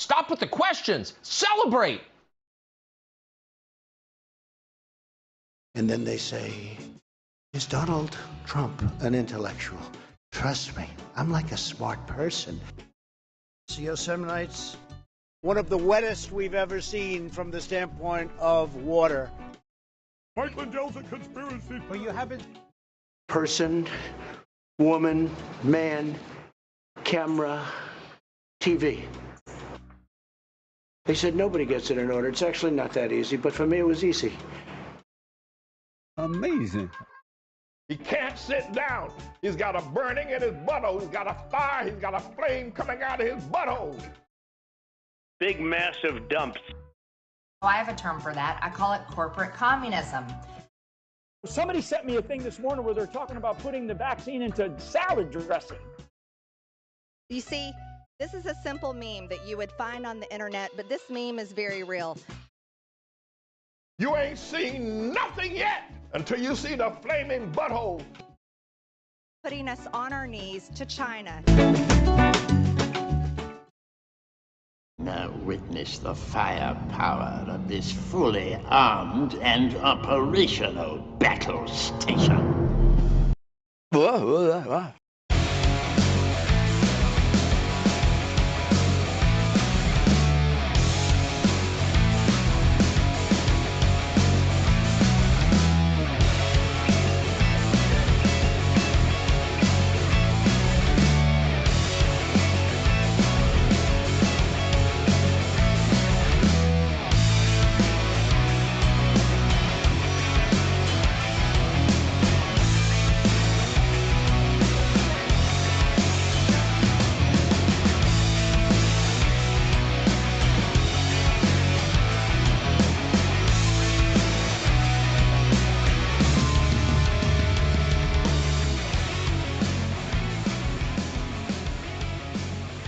Stop with the questions. Celebrate. And then they say, is Donald Trump an intellectual? Trust me, I'm like a smart person. Yosemite's one of the wettest we've ever seen from the standpoint of water. Mike Lindell's a conspiracy. Well, you haven't. Person, woman, man, camera, TV. They said nobody gets it in order. It's actually not that easy, but for me it was easy. Amazing. He can't sit down. He's got a burning in his butthole. He's got a fire. He's got a flame coming out of his butthole. Big, massive dumps. Oh, I have a term for that. I call it corporate communism. Somebody sent me a thing this morning where they're talking about putting the vaccine into salad dressing. You see, this is a simple meme that you would find on the internet, but this meme is very real. You ain't seen nothing yet until you see the flaming butthole. Putting us on our knees to China. Now witness the firepower of this fully armed and operational battle station.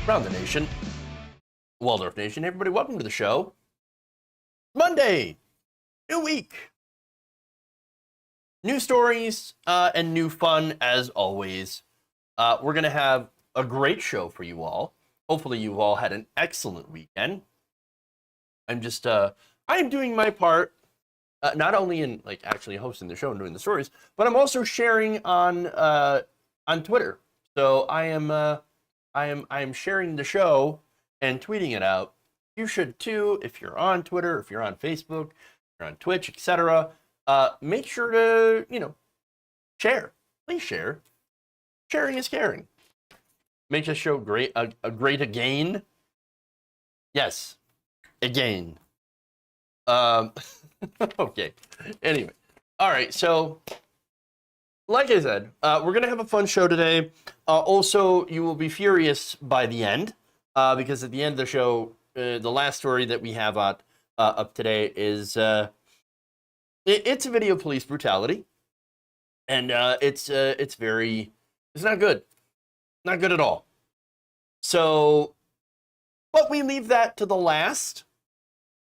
Around the nation, Waldorf Nation, everybody, welcome to the show. Monday, new week, new stories and new fun as always. We're gonna have a great show for you all. Hopefully, you all had an excellent weekend. I'm just, I am doing my part, not only in like actually hosting the show and doing the stories, but I'm also sharing on Twitter. So I am sharing the show and tweeting it out. You should too, if you're on Twitter, if you're on Facebook, if you're on Twitch, etc. Make sure to, share. Please share. Sharing is caring. Make this show great, great again. Yes, again. Okay. Anyway, all right. So, like I said, we're gonna have a fun show today. Also, you will be furious by the end, because at the end of the show, the last story that we have up today is it's a video of police brutality, and it's not good, not good at all. So, but we leave that to the last.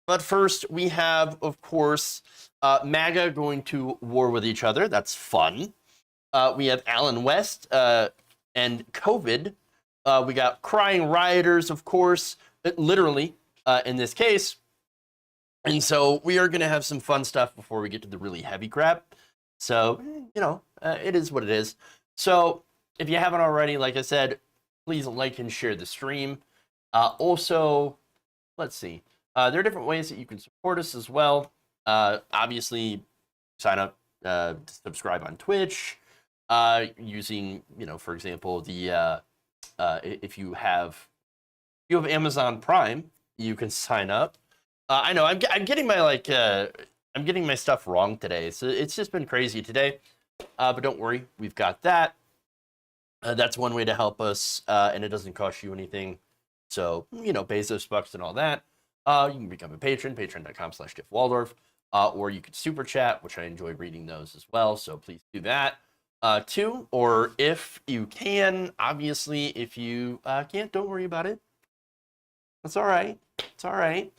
But first, we have, of course, MAGA going to war with each other. That's fun. We have Alan West and COVID. We got crying rioters, of course, literally in this case. And so we are going to have some fun stuff before we get to the really heavy crap. So, it is what it is. So if you haven't already, like I said, please like and share the stream. Also, let's see. There are different ways that you can support us as well. Obviously, sign up to subscribe on Twitch. Using, for example, the if you have Amazon Prime, you can sign up. I know I'm getting my I'm getting my stuff wrong today, so it's just been crazy today. But don't worry, we've got that. That's one way to help us, and it doesn't cost you anything. So Bezos bucks and all that. You can become a patron, patreon.com/JeffWaldorf, or you could super chat, which I enjoy reading those as well. So please do that. Too, or if you can, obviously, if you can't, don't worry about it. That's all right. It's all right.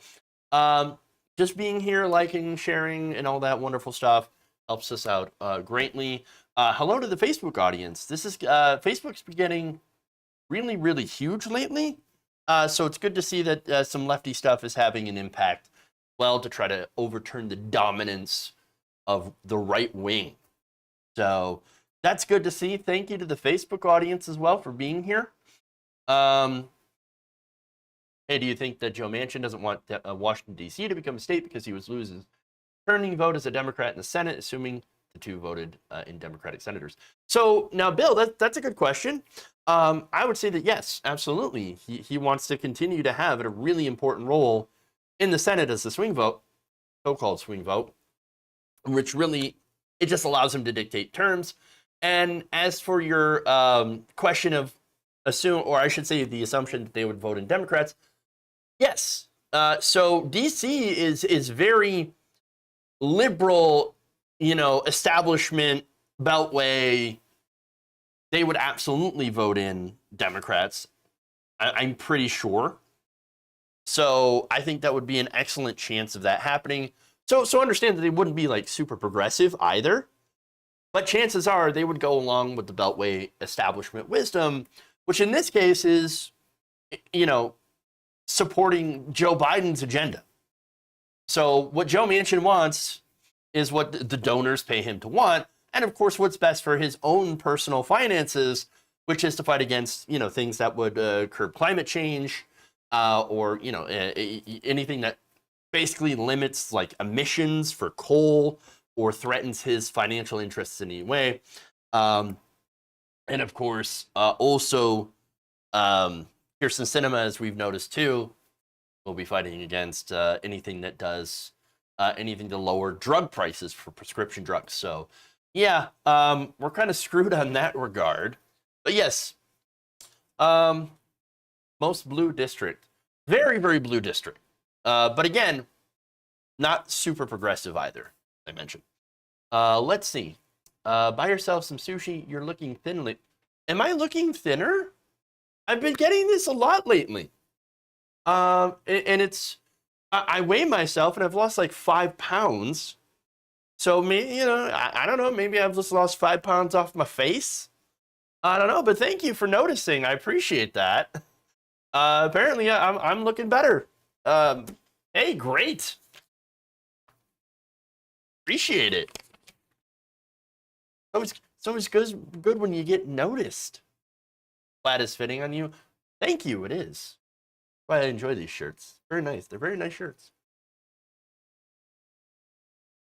Just being here, liking, sharing, and all that wonderful stuff helps us out greatly. Hello to the Facebook audience. This is Facebook's been getting really, really huge lately. So it's good to see that some lefty stuff is having an impact, well, to try to overturn the dominance of the right wing. So that's good to see. Thank you to the Facebook audience as well for being here. Hey, do you think that Joe Manchin doesn't want Washington, D.C. to become a state because he was losing turning vote as a Democrat in the Senate, assuming the two voted in Democratic senators? So now, Bill, that's a good question. I would say that yes, absolutely. He wants to continue to have a really important role in the Senate as a swing vote, so-called swing vote, which really, it just allows him to dictate terms. And as for your question of assume, or I should say the assumption that they would vote in Democrats, yes. So DC is very liberal, establishment, beltway. They would absolutely vote in Democrats. I'm pretty sure. So I think that would be an excellent chance of that happening. So understand that they wouldn't be like super progressive either, but chances are they would go along with the beltway establishment wisdom, which in this case is, supporting Joe Biden's agenda. So what Joe Manchin wants is what the donors pay him to want, and of course what's best for his own personal finances, which is to fight against things that would curb climate change, or anything that basically limits like emissions for coal or threatens his financial interests in any way. And of course, also Kirsten Sinema, as we've noticed too, will be fighting against anything that does anything to lower drug prices for prescription drugs. So yeah, we're kind of screwed on that regard. But yes, most blue district, very, very blue district. But again, not super progressive either, I mentioned. Let's see. Buy yourself some sushi. You're looking thinly. Am I looking thinner? I've been getting this a lot lately. And it's, I weigh myself and I've lost like 5 pounds. So maybe, I don't know, maybe I've just lost 5 pounds off my face. I don't know, but thank you for noticing. I appreciate that. Apparently I'm looking better. Hey, great. Appreciate it. It's good when you get noticed. Glad it's fitting on you. Thank you, it is. Why I enjoy these shirts. Very nice. They're very nice shirts.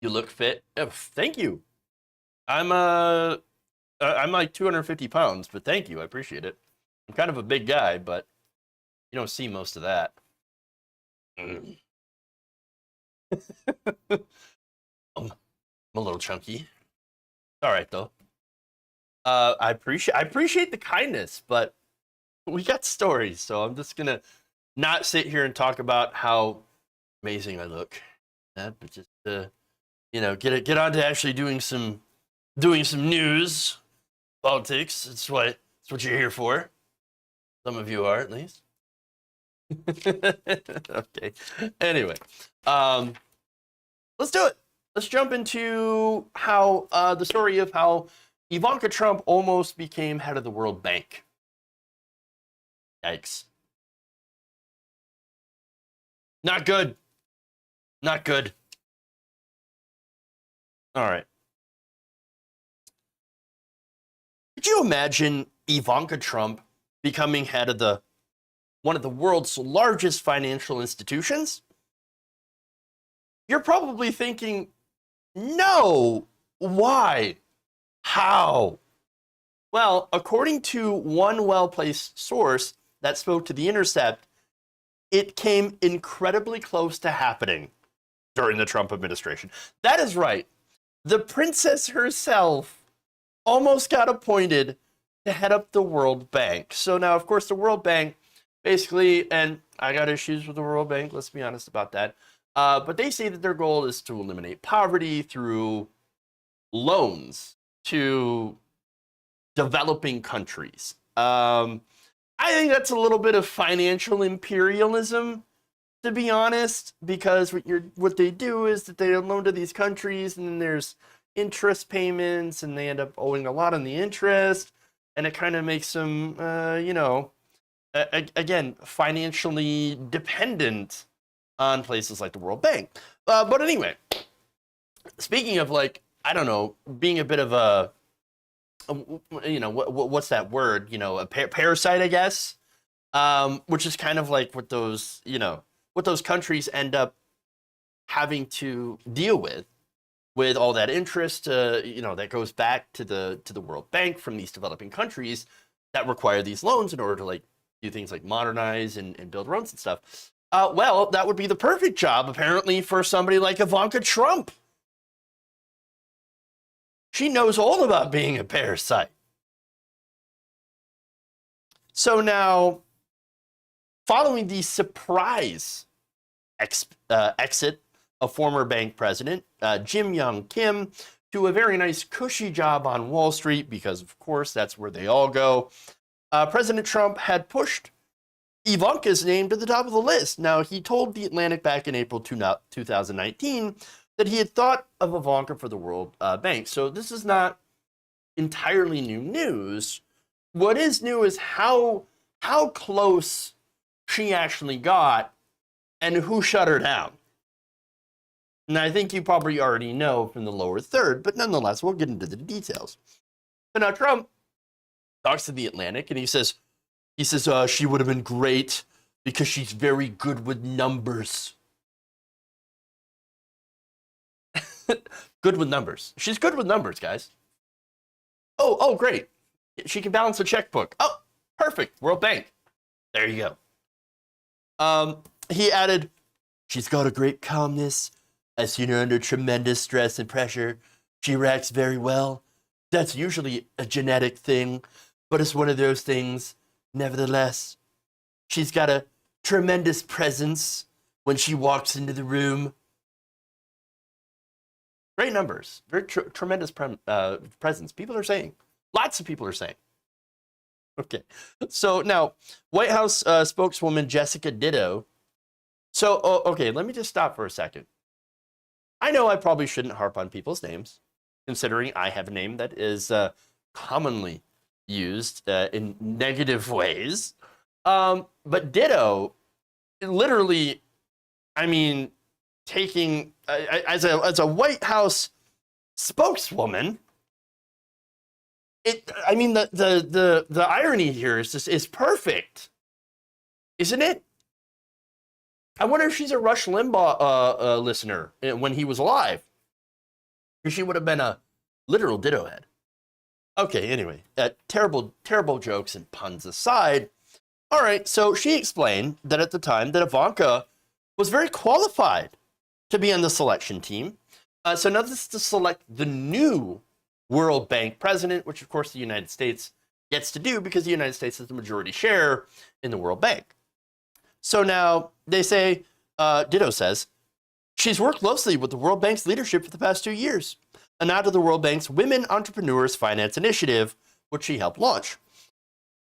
You look fit. Oh, thank you. I'm like 250 pounds, but thank you. I appreciate it. I'm kind of a big guy, but you don't see most of that. I'm a little chunky. All right, though. I appreciate the kindness, but we got stories, so I'm just gonna not sit here and talk about how amazing I look, but just get on to actually doing some news, politics. It's what you're here for. Some of you are, at least. Okay. Anyway, let's do it. Let's jump into how the story of how Ivanka Trump almost became head of the World Bank. Yikes. Not good. Not good. All right. Could you imagine Ivanka Trump becoming head of one of the world's largest financial institutions? You're probably thinking, no, why? How? Well, according to one well-placed source that spoke to The Intercept, it came incredibly close to happening during the Trump administration. That is right. The princess herself almost got appointed to head up the World Bank. So now, of course, the World Bank basically, and I got issues with the World Bank, let's be honest about that, but they say that their goal is to eliminate poverty through loans to developing countries. I think that's a little bit of financial imperialism, to be honest, because what they do is that they loan to these countries, and then there's interest payments, and they end up owing a lot on the interest, and it kind of makes them, again, financially dependent on places like the World Bank. But anyway, speaking of, like, I don't know, being a bit of a you know, what's that word? You know, a parasite, I guess. Which is kind of like what those, you know, what those countries end up having to deal with all that interest, you know, that goes back to the World Bank from these developing countries that require these loans in order to, like, do things like modernize and build roads and stuff. Well, that would be the perfect job, apparently, for somebody like Ivanka Trump. She knows all about being a parasite. So now, following the surprise exit of former bank president Jim Young Kim to a very nice cushy job on Wall Street, because of course that's where they all go, President Trump had pushed Ivanka's name to the top of the list. Now, he told The Atlantic back in April 2019 that he had thought of Ivanka for the World Bank. So this is not entirely new news. What is new is how close she actually got and who shut her down. And I think you probably already know from the lower third, but nonetheless, we'll get into the details. So now Trump talks to The Atlantic, and he says, she would have been great because she's very good with numbers. Good with numbers. She's good with numbers, guys. Oh, great. She can balance a checkbook. Oh, perfect. World Bank. There you go. He added, she's got a great calmness. I've seen her under tremendous stress and pressure. She reacts very well. That's usually a genetic thing, but it's one of those things. Nevertheless, she's got a tremendous presence when she walks into the room. Great numbers. Very tremendous presence. People are saying. Lots of people are saying. Okay. So now, White House spokeswoman Jessica Ditto. So, okay, let me just stop for a second. I know I probably shouldn't harp on people's names, considering I have a name that is commonly used in negative ways. But Ditto, literally, I mean, taking as a White House spokeswoman, I mean, the irony here is perfect, isn't it? I wonder if she's a Rush Limbaugh listener when he was alive. She would have been a literal ditto head. Okay, anyway, terrible jokes and puns aside. All right, so she explained that at the time that Ivanka was very qualified to be on the selection team. So now this is to select the new World Bank president, which of course the United States gets to do because the United States has the majority share in the World Bank. So now they say, Ditto says, she's worked closely with the World Bank's leadership for the past 2 years, and now to the World Bank's Women Entrepreneurs Finance Initiative, which she helped launch.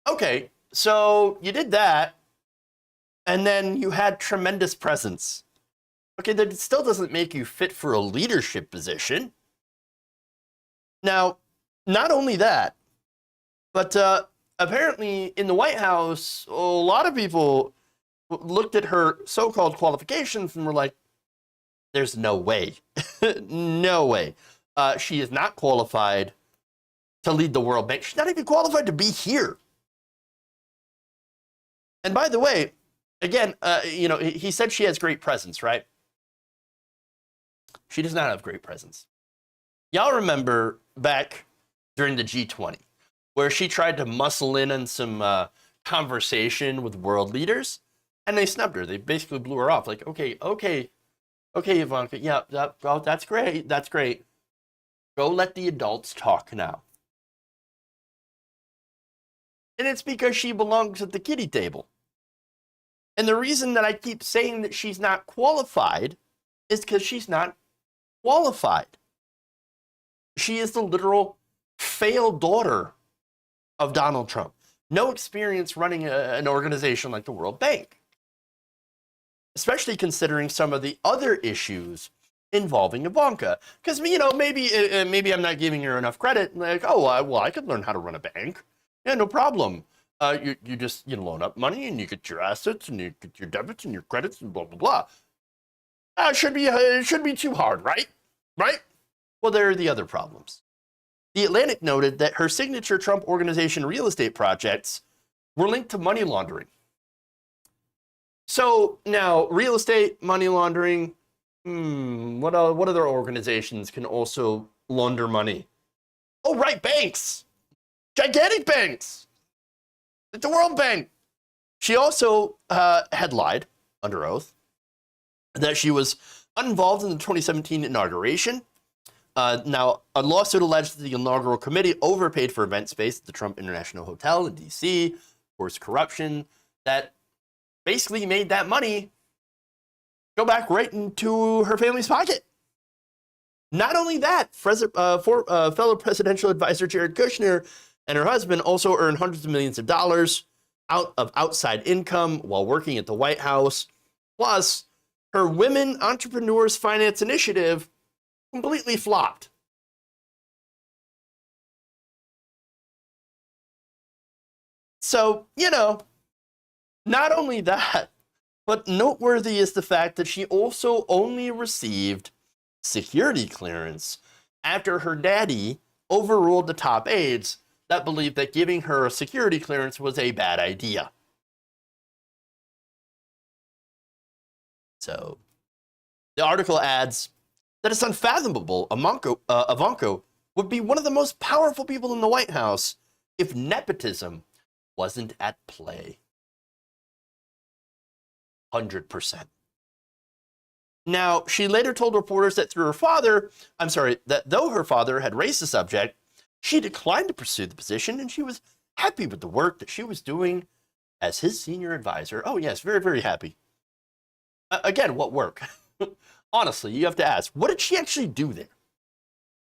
Okay, so you did that, and then you had tremendous presence. Okay, that still doesn't make you fit for a leadership position. Now, not only that, but apparently in the White House, a lot of people looked at her so-called qualifications and were like, there's no way. No way. She is not qualified to lead the World Bank. She's not even qualified to be here. And by the way, again, he said she has great presence, right? She does not have great presence. Y'all remember back during the G20, where she tried to muscle in on some conversation with world leaders, and they snubbed her. They basically blew her off. Like, okay, Ivanka, yeah, that's great. Go let the adults talk now. And it's because she belongs at the kiddie table. And the reason that I keep saying that she's not qualified is because she's not qualified. She is the literal failed daughter of Donald Trump. No experience running an organization like the World Bank, especially considering some of the other issues involving Ivanka. Because, maybe I'm not giving her enough credit. Like, I could learn how to run a bank. Yeah, no problem. You just loan up money and you get your assets and you get your debits and your credits and blah blah blah. It should be too hard, right? Right? Well, there are the other problems. The Atlantic noted that her signature Trump Organization real estate projects were linked to money laundering. So now, real estate, money laundering, what other organizations can also launder money? Oh, right, banks. Gigantic banks. Like the World Bank. She also had lied under oath that she was uninvolved in the 2017 inauguration. Now, a lawsuit alleged that the inaugural committee overpaid for event space at the Trump International Hotel in D.C., of course, corruption that basically made that money go back right into her family's pocket. Not only that, fellow presidential advisor Jared Kushner and her husband also earned hundreds of millions of dollars out of outside income while working at the White House. Plus, her Women Entrepreneurs Finance Initiative completely flopped. So, not only that, but noteworthy is the fact that she also only received security clearance after her daddy overruled the top aides that believed that giving her a security clearance was a bad idea. So, the article adds that it's unfathomable Ivanka would be one of the most powerful people in the White House if nepotism wasn't at play. 100%. Now, she later told reporters that that though her father had raised the subject, she declined to pursue the position and she was happy with the work that she was doing as his senior advisor. Oh, yes, very, very happy. Again, what work? Honestly, you have to ask, what did she actually do there?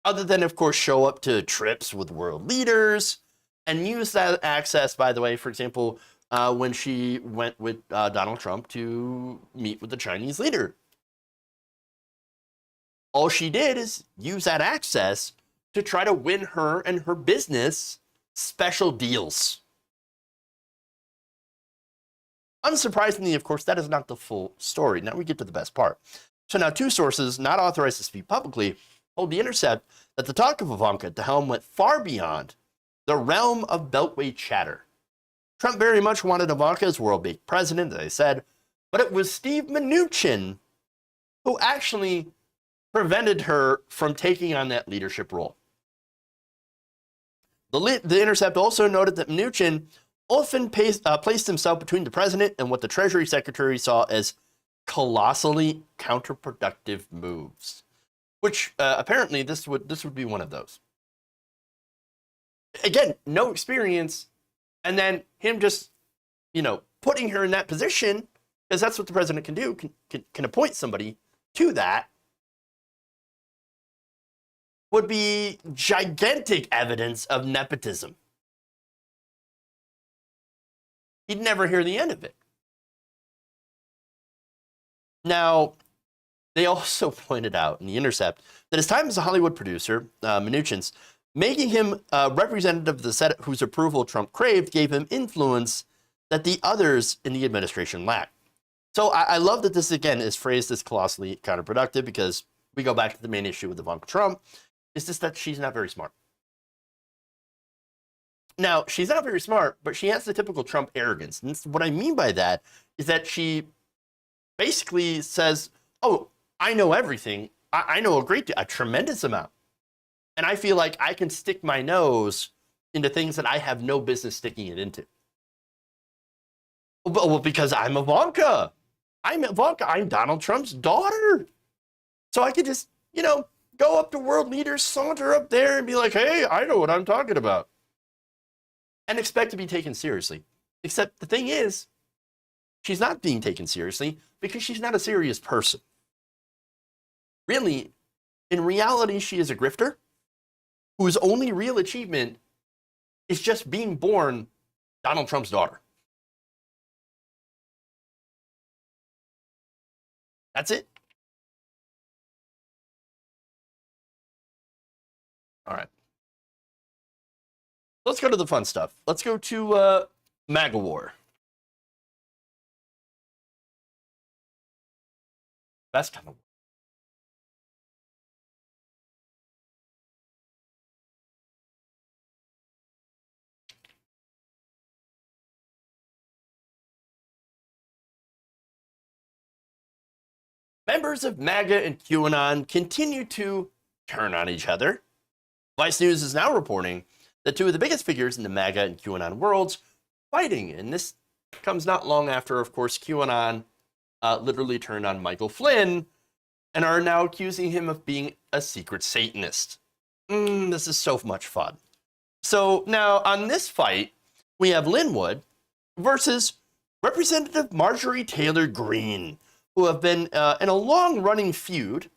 Other than, of course, show up to trips with world leaders and use that access, by the way, for example, when she went with Donald Trump to meet with the Chinese leader. All she did is use that access to try to win her and her business special deals. Unsurprisingly, of course, that is not the full story. Now we get to the best part. So now two sources not authorized to speak publicly told The Intercept that the talk of Ivanka at the helm went far beyond the realm of Beltway chatter. Trump very much wanted Ivanka as world-based president, as I said, but it was Steve Mnuchin who actually prevented her from taking on that leadership role. The Intercept also noted that Mnuchin often placed himself between the president and what the Treasury Secretary saw as colossally counterproductive moves, which apparently this would be one of those. Again, no experience, and then him just, putting her in that position, because that's what the president can do, can appoint somebody to that, would be gigantic evidence of nepotism. You'd never hear the end of it. Now, they also pointed out in The Intercept that his time as a Hollywood producer, Mnuchin's, making him a representative of the Senate whose approval Trump craved gave him influence that the others in the administration lacked. So I love that this, again, is phrased as colossally counterproductive because we go back to the main issue with Ivanka Trump. It's just that she's not very smart. Now, she's not very smart, but she has the typical Trump arrogance. And what I mean by that is that she basically says, oh, I know everything. I know a tremendous amount. And I feel like I can stick my nose into things that I have no business sticking it into. Well, because I'm Ivanka. I'm Donald Trump's daughter. So I could just, go up to world leaders, saunter up there and be like, hey, I know what I'm talking about. And expect to be taken seriously. Except the thing is, she's not being taken seriously because she's not a serious person. Really, in reality, she is a grifter whose only real achievement is just being born Donald Trump's daughter. That's it. All right. Let's go to the fun stuff. Let's go to MAGA war. Best kind of war. Members of MAGA and QAnon continue to turn on each other. Vice News is now reporting that two of the biggest figures in the MAGA and QAnon worlds fighting, and this comes not long after, of course, QAnon literally turned on Michael Flynn and are now accusing him of being a secret Satanist. This is so much fun. So now on this fight, we have Linwood versus Representative Marjorie Taylor Greene, who have been in a long-running feud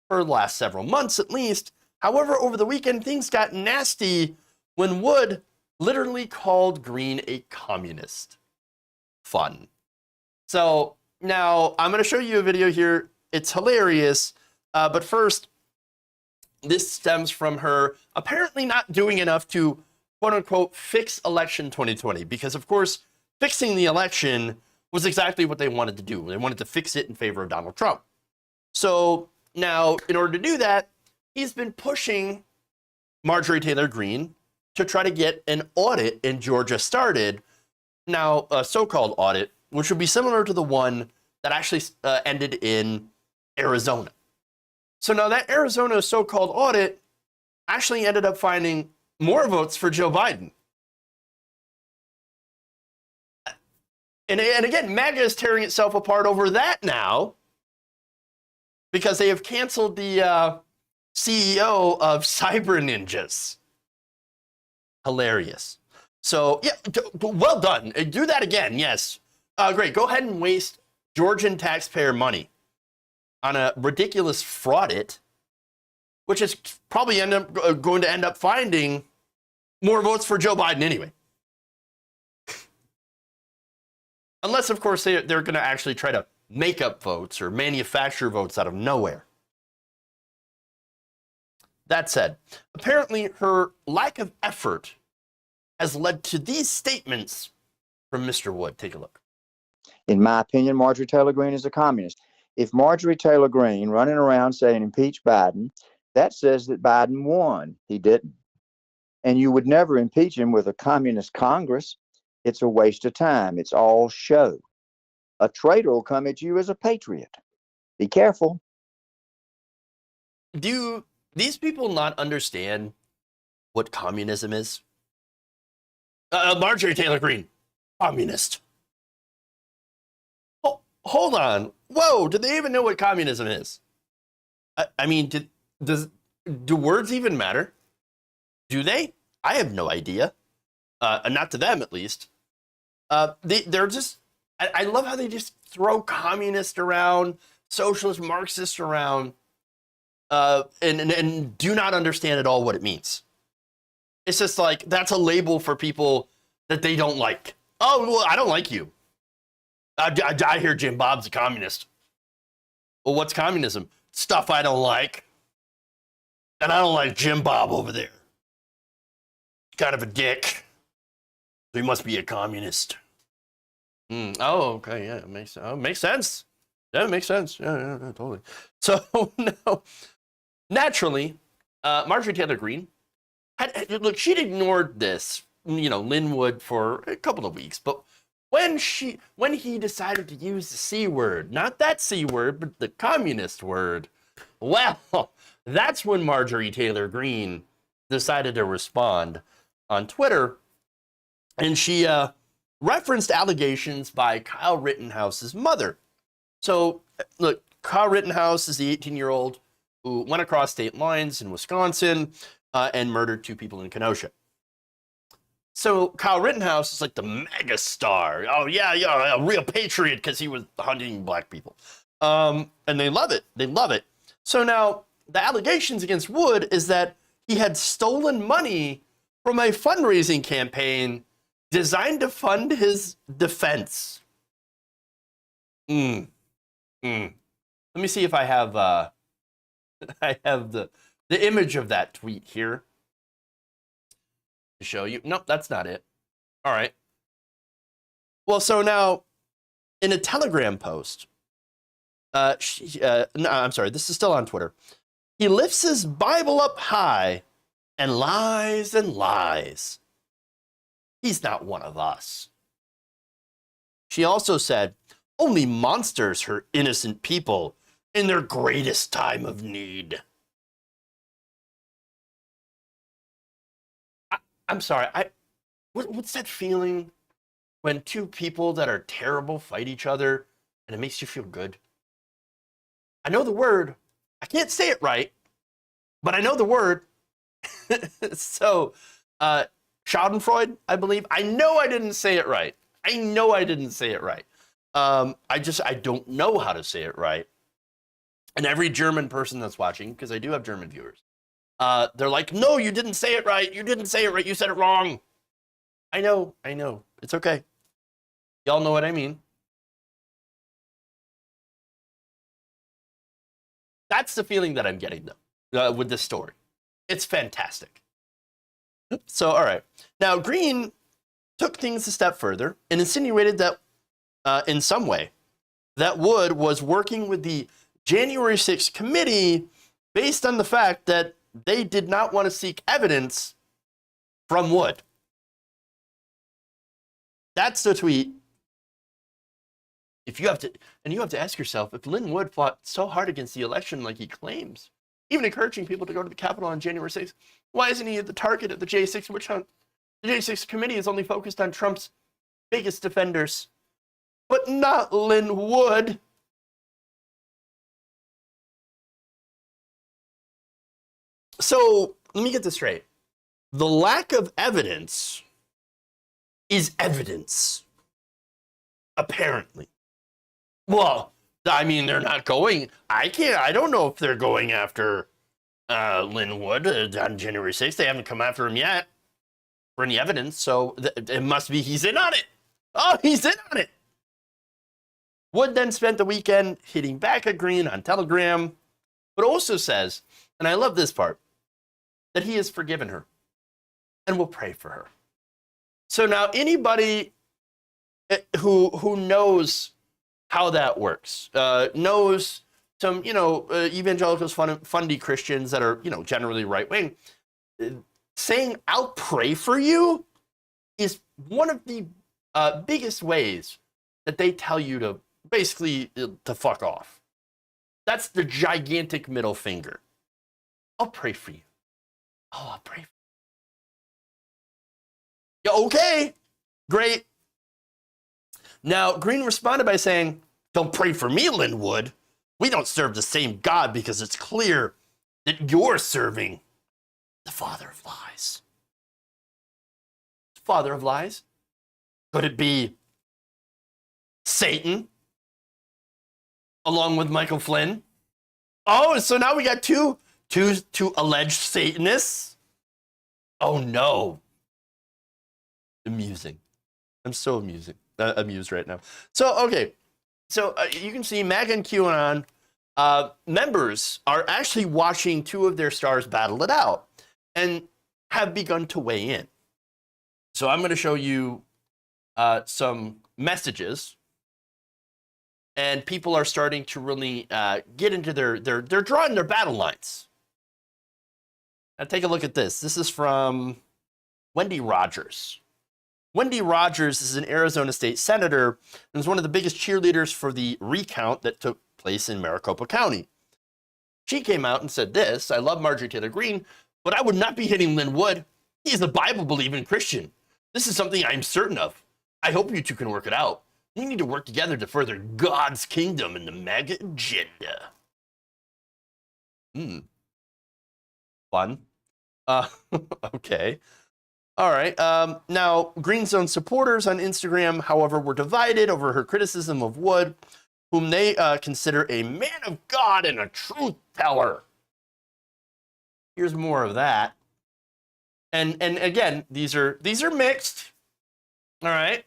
for the last several months at least. However, over the weekend, things got nasty when Wood literally called Greene a communist. Fun. So now I'm going to show you a video here. It's hilarious. But first, this stems from her apparently not doing enough to, quote unquote, fix election 2020. Because, of course, fixing the election was exactly what they wanted to do. They wanted to fix it in favor of Donald Trump. So now, in order to do that, he's been pushing Marjorie Taylor Greene to try to get an audit in Georgia started. Now, a so-called audit, which would be similar to the one that actually ended in Arizona. So now that Arizona so-called audit actually ended up finding more votes for Joe Biden. And again, MAGA is tearing itself apart over that now because they have canceled the CEO of Cyber Ninjas. Hilarious. So, yeah, well done. Do that again, yes. Great. Go ahead and waste Georgian taxpayer money on a ridiculous fraudit, which is probably going to end up finding more votes for Joe Biden anyway. Unless, of course, they're going to actually try to make up votes or manufacture votes out of nowhere. That said, apparently her lack of effort has led to these statements from Mr. Wood. Take a look. In my opinion, Marjorie Taylor Greene is a communist. If Marjorie Taylor Greene running around saying impeach Biden, that says that Biden won. He didn't. And you would never impeach him with a communist Congress. It's a waste of time. It's all show. A traitor will come at you as a patriot. Be careful. Do these people not understand what communism is? Marjorie Taylor Greene, communist. Oh, hold on. Whoa, do they even know what communism is? I mean, do words even matter? Do they? I have no idea. Not to them, at least. They're just, I love how they just throw communist around, socialist, Marxist around, and do not understand at all what it means. It's just like, that's a label for people that they don't like. Oh, well, I don't like you. I hear Jim Bob's a communist. Well, what's communism? Stuff I don't like. And I don't like Jim Bob over there. Kind of a dick. So he must be a communist. Oh, okay, yeah, it makes sense. Yeah, it makes sense. Yeah, totally. So now, naturally, Marjorie Taylor Greene look, she'd ignored this, Linwood for a couple of weeks, but when he decided to use the C word, not that C word, but the communist word, well, that's when Marjorie Taylor Greene decided to respond on Twitter, and she referenced allegations by Kyle Rittenhouse's mother. So, look, Kyle Rittenhouse is the 18-year-old who went across state lines in Wisconsin and murdered 2 people in Kenosha. So Kyle Rittenhouse is like the mega star. Oh, yeah, a real patriot because he was hunting black people. And they love it. They love it. So now the allegations against Wood is that he had stolen money from a fundraising campaign designed to fund his defense. Let me see if I have the image of that tweet here to show you. Nope, that's not it. All right. Well, so now in a Telegram post, no, I'm sorry, this is still on Twitter. He lifts his Bible up high and lies and lies. He's not one of us. She also said, only monsters hurt innocent people in their greatest time of need. I'm sorry, what's that feeling when two people that are terrible fight each other and it makes you feel good? I know the word. I can't say it right, but I know the word. So, Schadenfreude, I believe. I know I didn't say it right. I know I didn't say it right. I don't know how to say it right. And every German person that's watching, because I do have German viewers, they're like, no, you didn't say it right. You didn't say it right. You said it wrong. I know. It's okay. Y'all know what I mean. That's the feeling that I'm getting, though, with this story. It's fantastic. So, all right. Now, Green took things a step further and insinuated that, in some way, that Wood was working with the January 6th committee based on the fact that they did not want to seek evidence from Wood. That's the tweet. You have to ask yourself, if Lin Wood fought so hard against the election like he claims, even encouraging people to go to the Capitol on January 6th, why isn't he the target of the J6 witch hunt? The J6 committee is only focused on Trump's biggest defenders, but not Lin Wood. So let me get this straight. The lack of evidence is evidence, apparently. Well, I mean, they're not going. I don't know if they're going after Lin Wood on January 6th. They haven't come after him yet for any evidence. So it must be he's in on it. Oh, he's in on it. Wood then spent the weekend hitting back at Green on Telegram, but also says, and I love this part, that he has forgiven her and will pray for her. So now anybody who knows how that works, knows some, evangelicals, fundy Christians that are, generally right-wing, saying, I'll pray for you is one of the biggest ways that they tell you to basically to fuck off. That's the gigantic middle finger. I'll pray for you. Oh, I'll pray for you. Yeah, okay, great. Now, Green responded by saying, don't pray for me, Lin Wood. We don't serve the same God because it's clear that you're serving the father of lies. Father of lies? Could it be Satan along with Michael Flynn? Oh, so now we got two alleged Satanists? Oh, no. Amusing. I'm so amused right now. So, okay. So you can see MAGA and QAnon members are actually watching two of their stars battle it out and have begun to weigh in. So I'm going to show you some messages, and people are starting to really get into they're drawing their battle lines. Now take a look at this. This is from Wendy Rogers. Wendy Rogers is an Arizona state senator and is one of the biggest cheerleaders for the recount that took place in Maricopa County. She came out and said this: I love Marjorie Taylor Greene, but I would not be hitting Lin Wood. He is a Bible-believing Christian. This is something I am certain of. I hope you two can work it out. We need to work together to further God's kingdom and the MAGA agenda. Fun. Okay. All right. Now, Green Zone supporters on Instagram, however, were divided over her criticism of Wood, whom they consider a man of God and a truth teller. Here's more of that. And again, these are mixed. All right.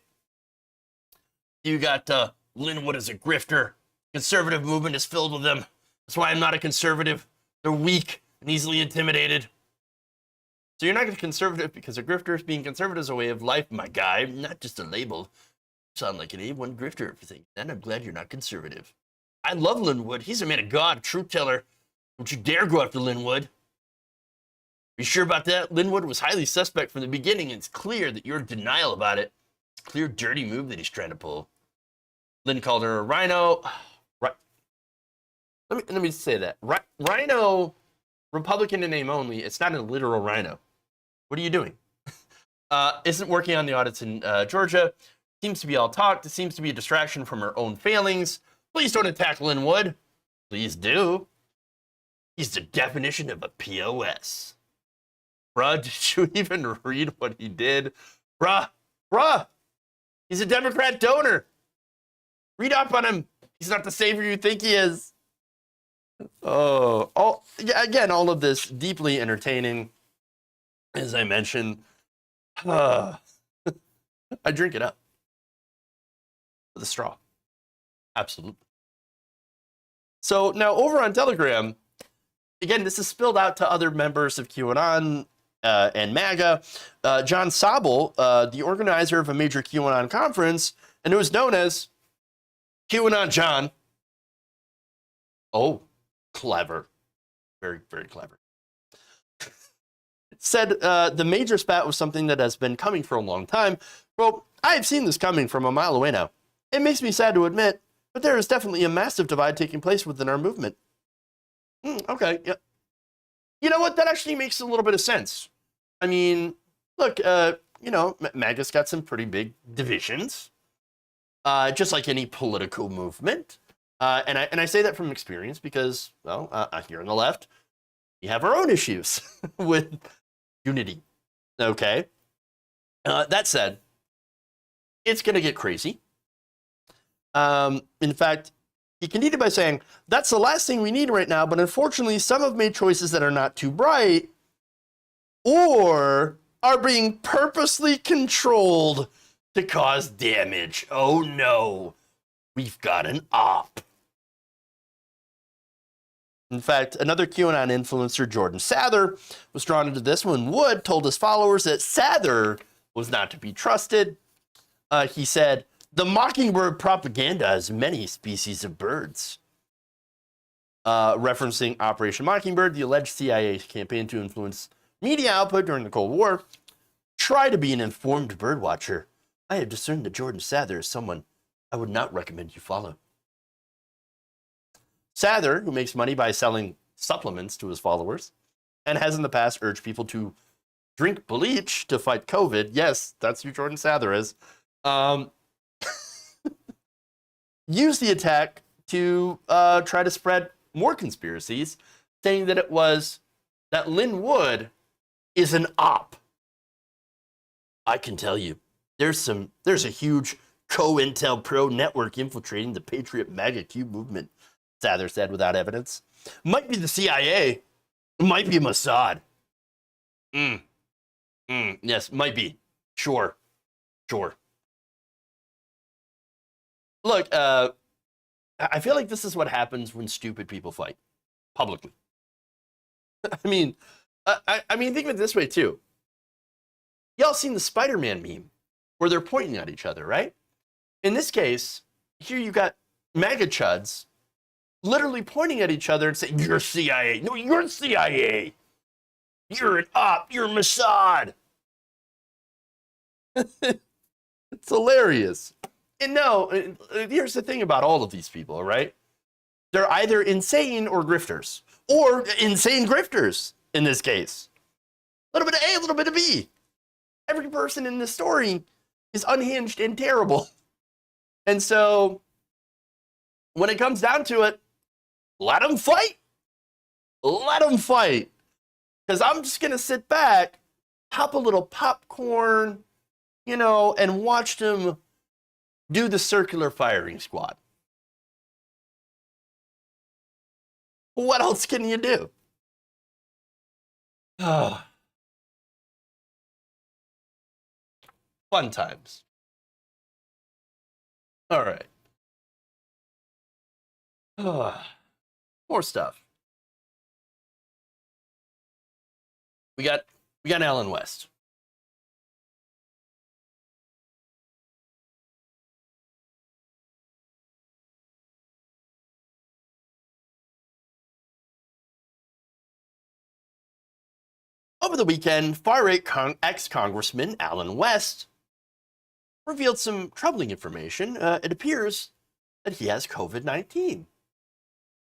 You got Lin Wood as a grifter. Conservative movement is filled with them. That's why I'm not a conservative. They're weak and easily intimidated. So you're not a conservative because a grifter is being conservative is a way of life, my guy, not just a label. sound like an A1 grifter if you think that. I'm glad you're not conservative. I love Linwood. He's a man of God, a truth teller. Don't you dare go after Linwood. Are you sure about that? Linwood was highly suspect from the beginning, and it's clear that you're in denial about it. It's a clear, dirty move that he's trying to pull. Lynn called her a rhino. Right. Let me say that. Rhino, Republican in name only. It's not a literal rhino. What are you doing? Isn't working on the audits in Georgia. Seems to be all talk. It seems to be a distraction from her own failings. Please don't attack Linwood. Please do. He's the definition of a POS. Bruh, did you even read what he did? Bruh, he's a Democrat donor. Read up on him. He's not the savior you think he is. Oh, yeah, again, all of this deeply entertaining. As I mentioned, I drink it up with a straw. Absolutely. So now over on Telegram, again, this is spilled out to other members of QAnon and MAGA. John Sobel, the organizer of a major QAnon conference, and it was known as QAnon John. Oh, clever. Very, very clever. Said the major spat was something that has been coming for a long time. Well, I have seen this coming from a mile away now. It makes me sad to admit, but there is definitely a massive divide taking place within our movement. Okay, yeah. You know what? That actually makes a little bit of sense. I mean, look, MAGA's got some pretty big divisions, just like any political movement. And I say that from experience because, well, here on the left, we have our own issues with unity. Okay. That said, it's going to get crazy. In fact, he continued by saying, that's the last thing we need right now, but unfortunately, some have made choices that are not too bright or are being purposely controlled to cause damage. Oh no, we've got an op. In fact, another QAnon influencer, Jordan Sather, was drawn into this when Wood told his followers that Sather was not to be trusted. He said, the mockingbird propaganda has many species of birds. Referencing Operation Mockingbird, the alleged CIA campaign to influence media output during the Cold War. Try to be an informed birdwatcher. I have discerned that Jordan Sather is someone I would not recommend you follow. Sather, who makes money by selling supplements to his followers, and has in the past urged people to drink bleach to fight COVID. Yes, that's who Jordan Sather is. Used the attack to try to spread more conspiracies, saying that it was that Lynn Wood is an op. I can tell you, there's a huge COINTELPRO network infiltrating the Patriot MAGA Q movement, Sather said without evidence. Might be the CIA. Might be Mossad. Yes, might be. Sure. Look, I feel like this is what happens when stupid people fight publicly. I mean, think of it this way too. Y'all seen the Spider-Man meme where they're pointing at each other, right? In this case, here you got MAGA chuds literally pointing at each other and saying, "You're CIA. No, you're CIA. You're an op. You're Mossad." It's hilarious. And no, here's the thing about all of these people, right? They're either insane or grifters, or insane grifters in this case. A little bit of A, a little bit of B. Every person in this story is unhinged and terrible. And so when it comes down to it, let them fight. Let them fight. Because I'm just going to sit back, pop a little popcorn, and watch them do the circular firing squad. What else can you do? Fun times. All right. More stuff. We got Alan West. Over the weekend, far-right ex-Congressman Alan West revealed some troubling information. It appears that he has COVID-19.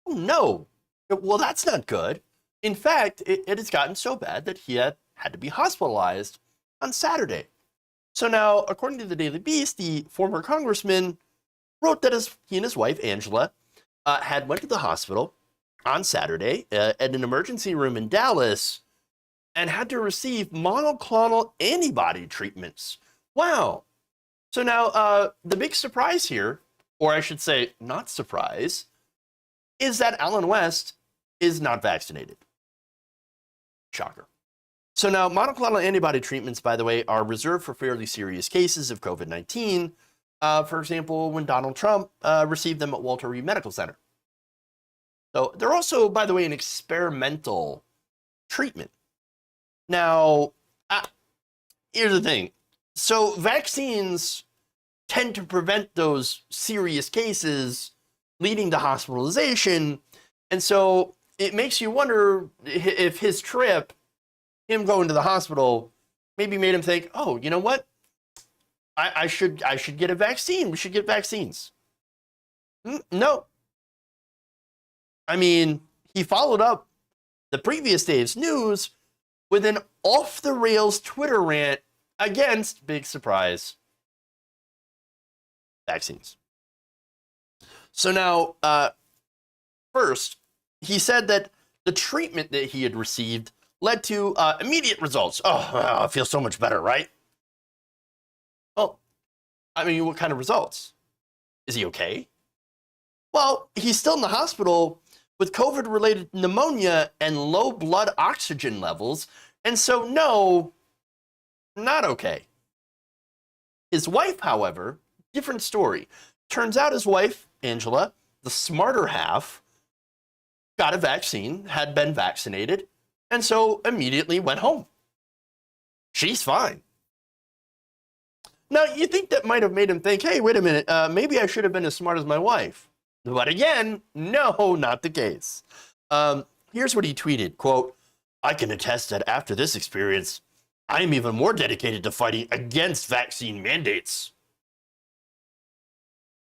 Oh, no. Well, that's not good. In fact, it has gotten so bad that he had to be hospitalized on Saturday. So now, according to the Daily Beast, the former congressman wrote that he and his wife, Angela, had went to the hospital on Saturday at an emergency room in Dallas and had to receive monoclonal antibody treatments. Wow. So now, the big surprise here, or I should say not surprise, is that Alan West is not vaccinated. Shocker. So now, monoclonal antibody treatments, by the way, are reserved for fairly serious cases of COVID-19. For example, when Donald Trump received them at Walter Reed Medical Center. So they're also, by the way, an experimental treatment. Now, here's the thing. So vaccines tend to prevent those serious cases leading to hospitalization. And so it makes you wonder if his trip, him going to the hospital, maybe made him think, oh, you know what? I should get a vaccine. We should get vaccines. No. I mean, he followed up the previous day's news with an off-the-rails Twitter rant against, big surprise, vaccines. So now, first, he said that the treatment that he had received led to immediate results. Oh, I feel so much better, right? Well, I mean, what kind of results? Is he okay? Well, he's still in the hospital with COVID-related pneumonia and low blood oxygen levels, and so no, not okay. His wife, however, different story. Turns out his wife, Angela, the smarter half, got a vaccine, had been vaccinated, and so immediately went home. She's fine. Now, you think that might have made him think, hey, wait a minute, maybe I should have been as smart as my wife. But again, no, not the case. Here's what he tweeted, quote, I can attest that after this experience, I am even more dedicated to fighting against vaccine mandates.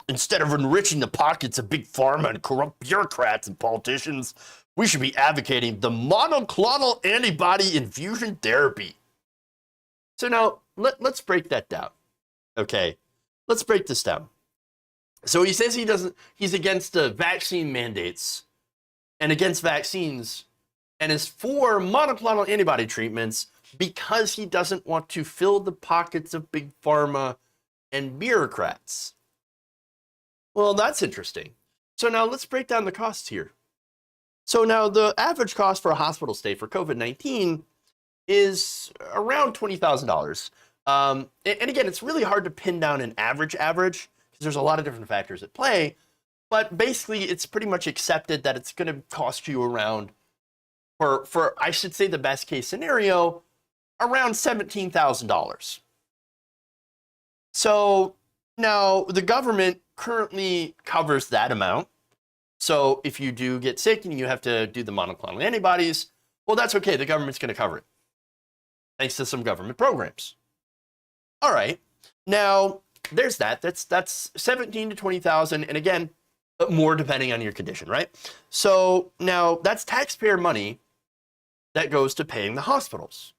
Instead of enriching the pockets of big pharma and corrupt bureaucrats and politicians, we should be advocating the monoclonal antibody infusion therapy. So now, let's break that down. Okay, let's break this down. So he says he's against the vaccine mandates and against vaccines and is for monoclonal antibody treatments because he doesn't want to fill the pockets of big pharma and bureaucrats. Well, that's interesting. So now let's break down the costs here. So now the average cost for a hospital stay for COVID-19 is around $20,000. And again, it's really hard to pin down an average because there's a lot of different factors at play. But basically, it's pretty much accepted that it's going to cost you around, for I should say the best case scenario, around $17,000. So now the government currently covers that amount. So if you do get sick and you have to do the monoclonal antibodies, well, that's okay. The government's going to cover it, thanks to some government programs. All right. Now, there's that. That's 17 to 20,000, and again, more depending on your condition, right? So now that's taxpayer money that goes to paying the hospitals.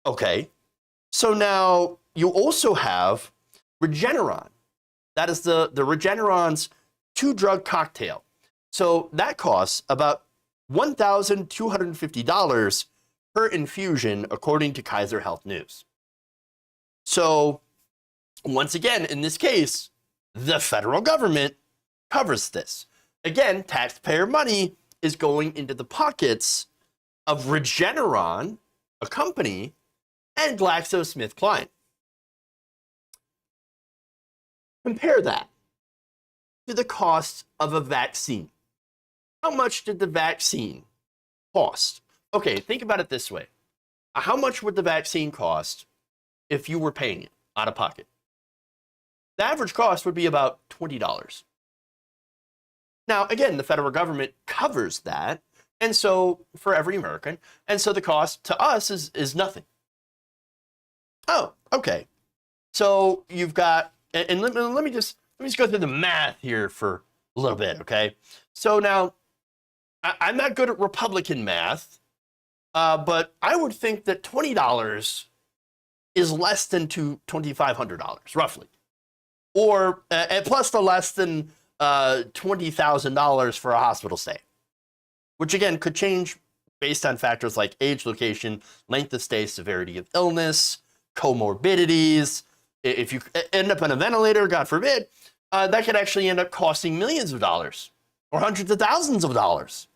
Okay. So now you also have Regeneron. That is the Regeneron's 2-drug cocktail. So that costs about $1,250 per infusion, according to Kaiser Health News. So once again, in this case, the federal government covers this. Again, taxpayer money is going into the pockets of Regeneron, a company, and GlaxoSmithKline. Compare that to the cost of a vaccine. How much did the vaccine cost? Okay, think about it this way. How much would the vaccine cost if you were paying it out of pocket? The average cost would be about $20. Now, again, the federal government covers that, And so for every American. And so the cost to us is nothing. Oh, okay. So you've got, and let me just go through the math here for a little bit, okay? So now, I'm not good at Republican math, but I would think that $20 is less than $2,500, roughly. Or, plus the less than $20,000 for a hospital stay, which again could change based on factors like age, location, length of stay, severity of illness, comorbidities. If you end up on a ventilator, God forbid, that could actually end up costing millions of dollars or hundreds of thousands of dollars.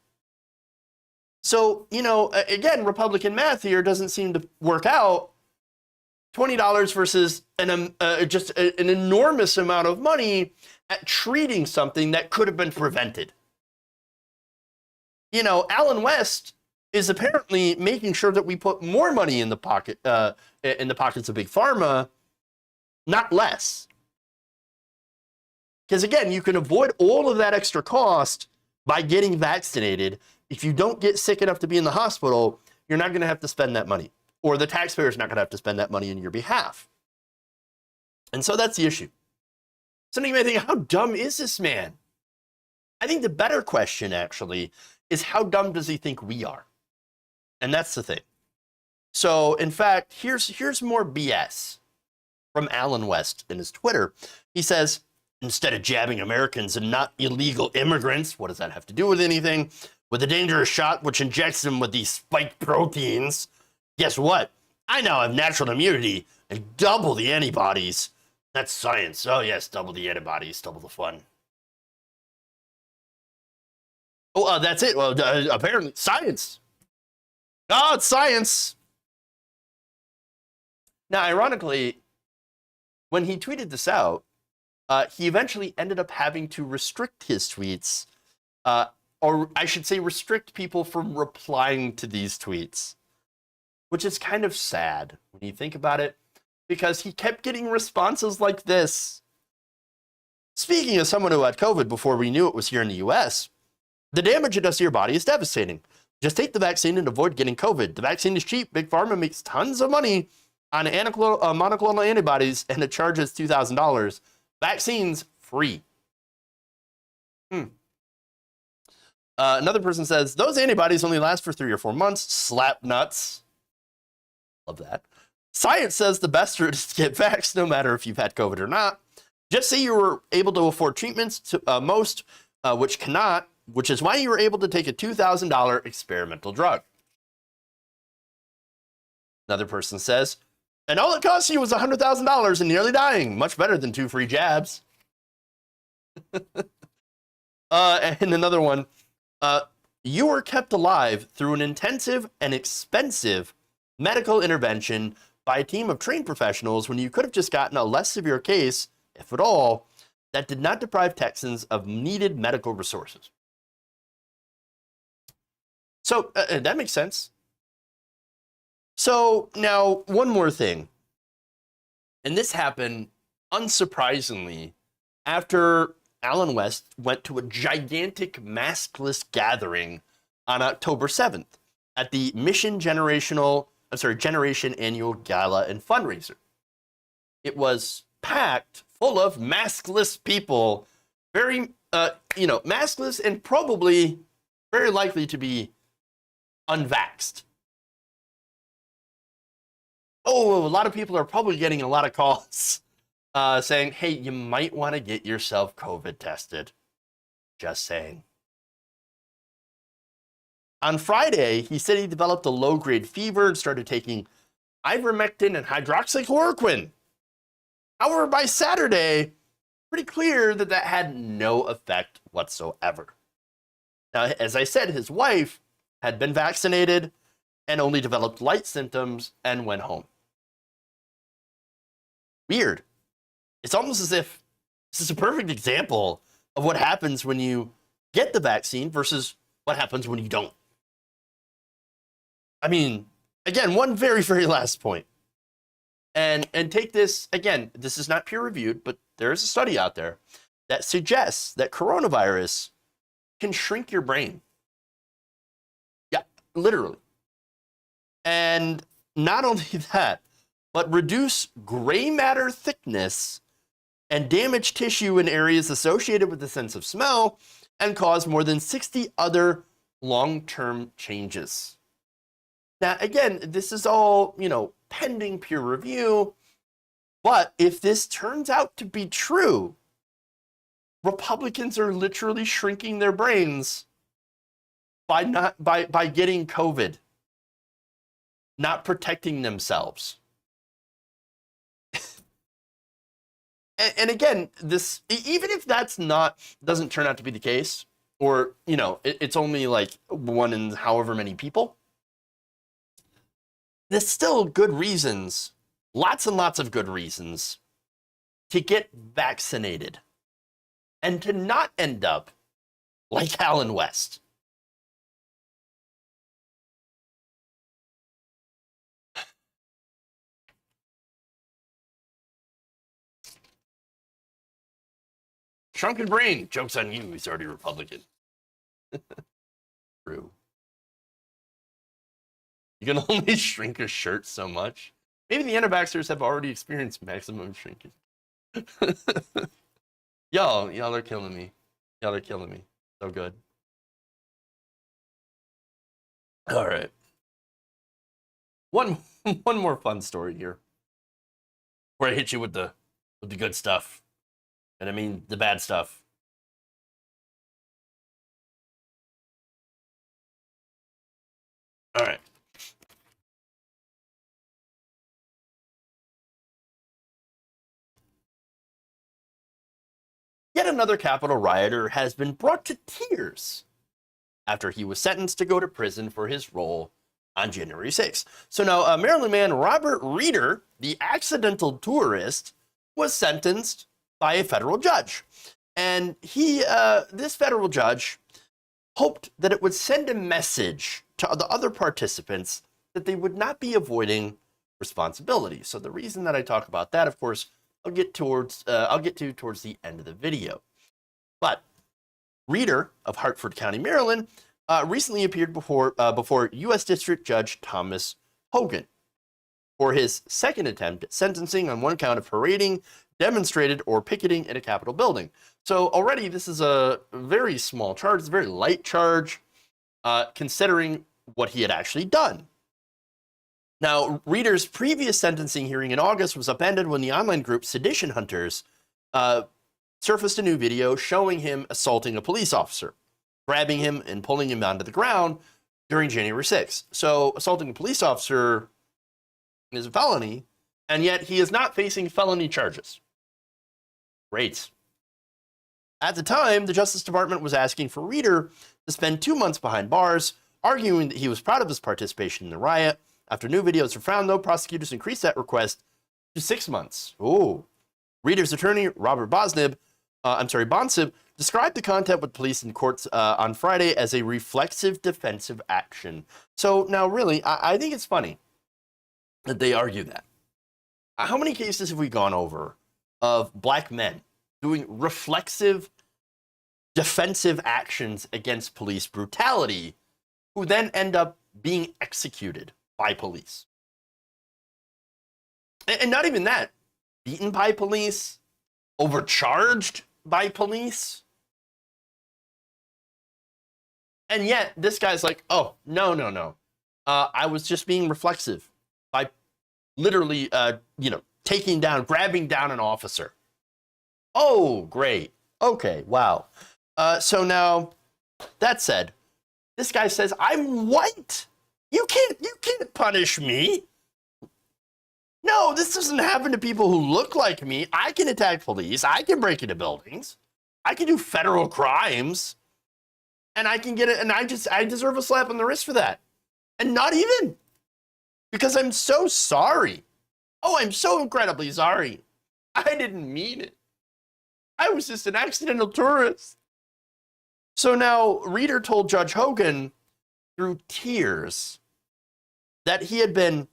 So, you know, again, Republican math here doesn't seem to work out. $20 versus just an enormous amount of money at treating something that could have been prevented. You know, Alan West is apparently making sure that we put more money in the pockets of Big Pharma, not less. Because again, you can avoid all of that extra cost by getting vaccinated. If you don't get sick enough to be in the hospital, you're not going to have to spend that money, or the taxpayer's not going to have to spend that money on your behalf. And so that's the issue. So you may think, how dumb is this man? I think the better question actually is, how dumb does he think we are? And that's the thing. So in fact, here's more BS from Alan West in his Twitter. He says, instead of jabbing Americans and not illegal immigrants, what does that have to do with anything? With a dangerous shot which injects them with these spike proteins, guess what? I now have natural immunity and double the antibodies. That's science. Oh yes, double the antibodies, double the fun. Oh, that's it. Well, apparently science. Oh, it's science. Now, ironically, when he tweeted this out, he eventually ended up having to restrict his tweets, or I should say restrict people from replying to these tweets, which is kind of sad when you think about it, because he kept getting responses like this. Speaking as someone who had COVID before we knew it was here in the US, the damage it does to your body is devastating. Just take the vaccine and avoid getting COVID. The vaccine is cheap. Big Pharma makes tons of money on monoclonal antibodies, and it charges $2,000. Vaccines free. Another person says, those antibodies only last for 3 or 4 months. Slap nuts. Love that. Science says the best route is to get vaxxed, no matter if you've had COVID or not. Just say you were able to afford treatments to most, which cannot, which is why you were able to take a $2,000 experimental drug. Another person says, and all it cost you was $100,000 and nearly dying. Much better than 2 free jabs. And another one, you were kept alive through an intensive and expensive medical intervention by a team of trained professionals when you could have just gotten a less severe case, if at all, that did not deprive Texans of needed medical resources. So that makes sense. So now one more thing. And this happened, unsurprisingly, after Alan West went to a gigantic maskless gathering on October 7th at the Generation Annual Gala and Fundraiser. It was packed full of maskless people, very, maskless and probably very likely to be unvaxxed. Oh, a lot of people are probably getting a lot of calls saying, hey, you might want to get yourself COVID tested. Just saying. On Friday, he said he developed a low-grade fever and started taking ivermectin and hydroxychloroquine. However, by Saturday, pretty clear that that had no effect whatsoever. Now, as I said, his wife had been vaccinated and only developed light symptoms and went home. Weird. It's almost as if this is a perfect example of what happens when you get the vaccine versus what happens when you don't. I mean, again, one very, very last point. And take this, again, this is not peer-reviewed, but there is a study out there that suggests that coronavirus can shrink your brain. literally. And not only that, but reduce gray matter thickness and damage tissue in areas associated with the sense of smell, and cause more than 60 other long-term changes. Now, again, this is all, pending peer review, but if this turns out to be true, Republicans are literally shrinking their brains by getting COVID, not protecting themselves. And again, this, even if that's doesn't turn out to be the case, or, it's only like one in however many people, there's still good reasons, lots and lots of good reasons to get vaccinated and to not end up like Alan West. Shrunken brain. Joke's on you. He's already Republican. True. You can only shrink a shirt so much. Maybe the anti-vaxxers have already experienced maximum shrinking. Y'all are killing me. Y'all are killing me. So good. All right. One more fun story here, where I hit you with the good stuff. And I mean the bad stuff. All right. Yet another Capitol rioter has been brought to tears after he was sentenced to go to prison for his role on January 6th. So now, Maryland man Robert Reeder, the accidental tourist, was sentenced by a federal judge. And this federal judge hoped that it would send a message to the other participants that they would not be avoiding responsibility. So the reason that I talk about that, of course, I'll get to towards the end of the video. But Reeder of Hartford County, Maryland, recently appeared before U.S. District Judge Thomas Hogan for his second attempt at sentencing on one count of parading, demonstrated, or picketing at a Capitol building. So already this is a very small charge, it's a very light charge, considering what he had actually done. Now, Reeder's previous sentencing hearing in August was upended when the online group Sedition Hunters surfaced a new video showing him assaulting a police officer, grabbing him and pulling him onto the ground during January 6th. So assaulting a police officer is a felony, and yet he is not facing felony charges. Great. At the time, the Justice Department was asking for Reeder to spend 2 months behind bars, arguing that he was proud of his participation in the riot. After new videos were found, though, prosecutors increased that request to 6 months. Ooh. Reeder's attorney, Robert Bonsib, described the content with police in courts on Friday as a reflexive defensive action. So now, really, I think it's funny that they argue that. How many cases have we gone over of black men doing reflexive defensive actions against police brutality, who then end up being executed by police? And not even that, beaten by police, overcharged by police. And yet this guy's like, oh, no. I was just being reflexive by literally, grabbing down an officer. Oh, great. Okay, wow. So now, that said, this guy says, I'm white. You can't punish me. No, this doesn't happen to people who look like me. I can attack police. I can break into buildings. I can do federal crimes. And I can get it. And I deserve a slap on the wrist for that. And not even. Because I'm so sorry. Oh, I'm so incredibly sorry. I didn't mean it. I was just an accidental tourist. So now, Reeder told Judge Hogan through tears that he had been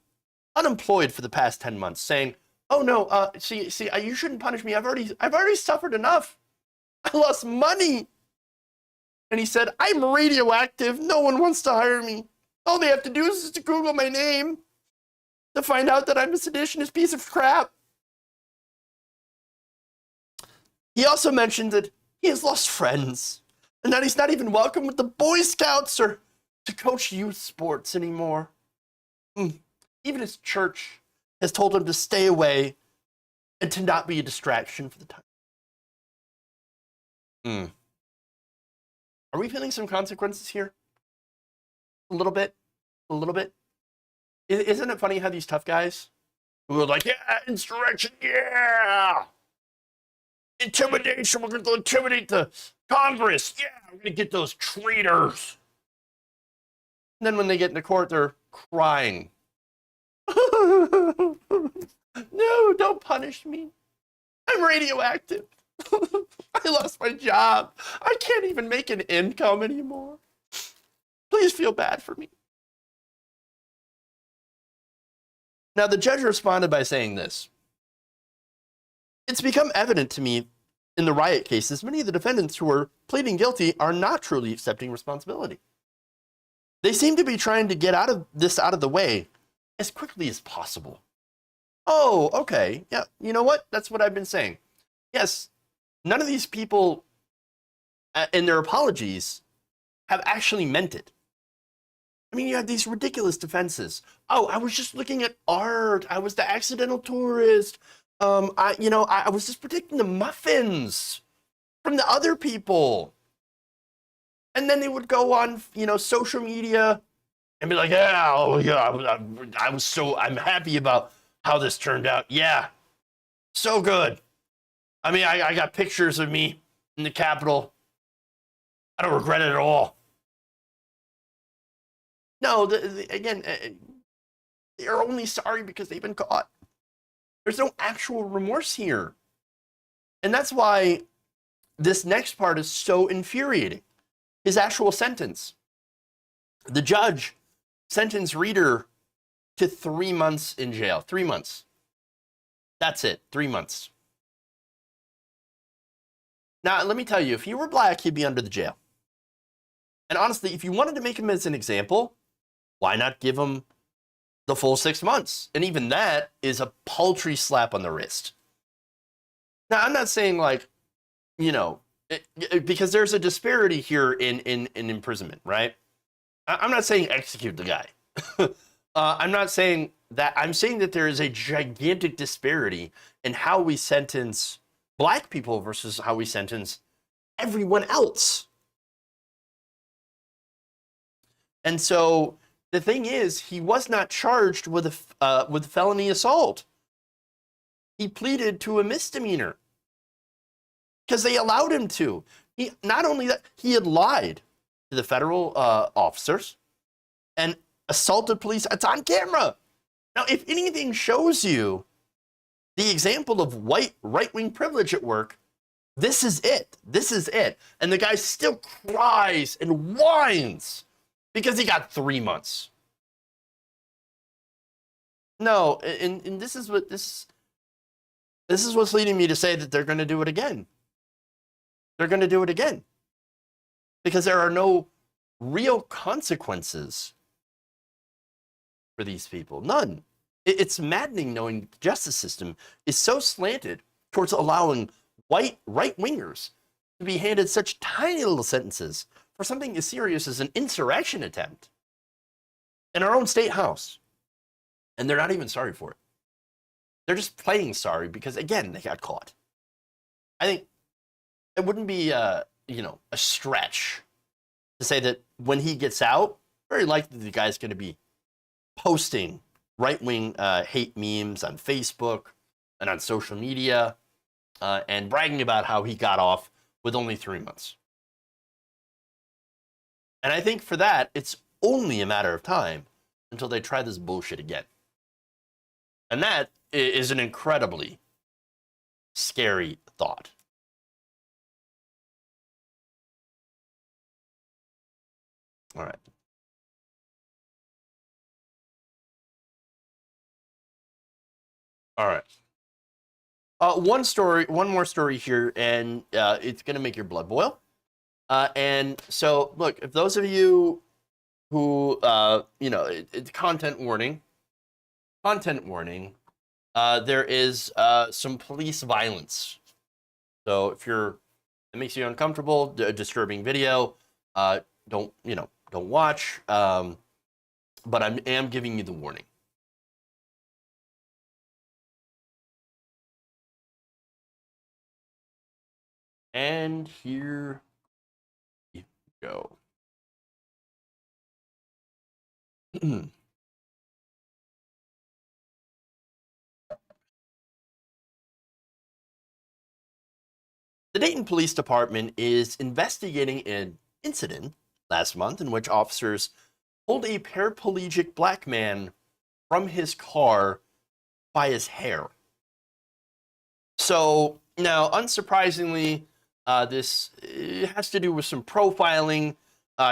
unemployed for the past 10 months, saying, oh no, you shouldn't punish me. I've already suffered enough. I lost money. And he said, I'm radioactive. No one wants to hire me. All they have to do is to Google my name to find out that I'm a seditionist piece of crap. He also mentioned that he has lost friends and that he's not even welcome with the Boy Scouts or to coach youth sports anymore. Even his church has told him to stay away and to not be a distraction for the time. Are we feeling some consequences here? A little bit? A little bit? Isn't it funny how these tough guys who are like, yeah, insurrection, yeah! Intimidation, we're going to intimidate the Congress. Yeah, we're going to get those traitors. And then when they get into court, they're crying. No, don't punish me. I'm radioactive. I lost my job. I can't even make an income anymore. Please feel bad for me. Now, the judge responded by saying this. It's become evident to me in the riot cases, many of the defendants who are pleading guilty are not truly accepting responsibility. They seem to be trying to get out of the way as quickly as possible. Oh, okay. Yeah, you know what? That's what I've been saying. Yes, none of these people in their apologies have actually meant it. I mean, you have these ridiculous defenses. Oh, I was just looking at art. I was the accidental tourist. I was just predicting the muffins from the other people. And then they would go on, social media and be like, yeah, oh, yeah, I'm happy about how this turned out. Yeah, so good. I mean, I got pictures of me in the Capitol. I don't regret it at all. No, again, they're only sorry because they've been caught. There's no actual remorse here. And that's why this next part is so infuriating. His actual sentence. The judge sentenced Rioter to 3 months in jail. 3 months. That's it. 3 months. Now, let me tell you, if he were black, he'd be under the jail. And honestly, if you wanted to make him as an example, why not give him the full 6 months? And even that is a paltry slap on the wrist. Now, I'm not saying because there's a disparity here in imprisonment, right? I'm not saying execute the guy. I'm not saying that. I'm saying that there is a gigantic disparity in how we sentence black people versus how we sentence everyone else. And so the thing is, he was not charged with felony assault. He pleaded to a misdemeanor because they allowed him to. Not only that, he had lied to the federal officers and assaulted police. It's on camera. Now, if anything shows you the example of white right-wing privilege at work, this is it. This is it. And the guy still cries and whines because he got 3 months. No, and this is what's leading me to say that they're going to do it again. They're going to do it again because there are no real consequences for these people. None. It's maddening knowing the justice system is so slanted towards allowing white right-wingers to be handed such tiny little sentences for something as serious as an insurrection attempt in our own state house. And they're not even sorry for it. They're just playing sorry because, again, they got caught. I think it wouldn't be a stretch to say that when he gets out, very likely the guy's going to be posting right-wing hate memes on Facebook and on social media and bragging about how he got off with only 3 months. And I think for that, it's only a matter of time until they try this bullshit again. And that is an incredibly scary thought. All right. All right. One more story here, and it's going to make your blood boil. And so, look, if those of you who, it's content warning. Content warning. There is some police violence. So if it makes you uncomfortable, a disturbing video, don't watch. But I am giving you the warning. And here we go. The Dayton Police Department is investigating an incident last month in which officers pulled a paraplegic black man from his car by his hair. So now, unsurprisingly, this has to do with some profiling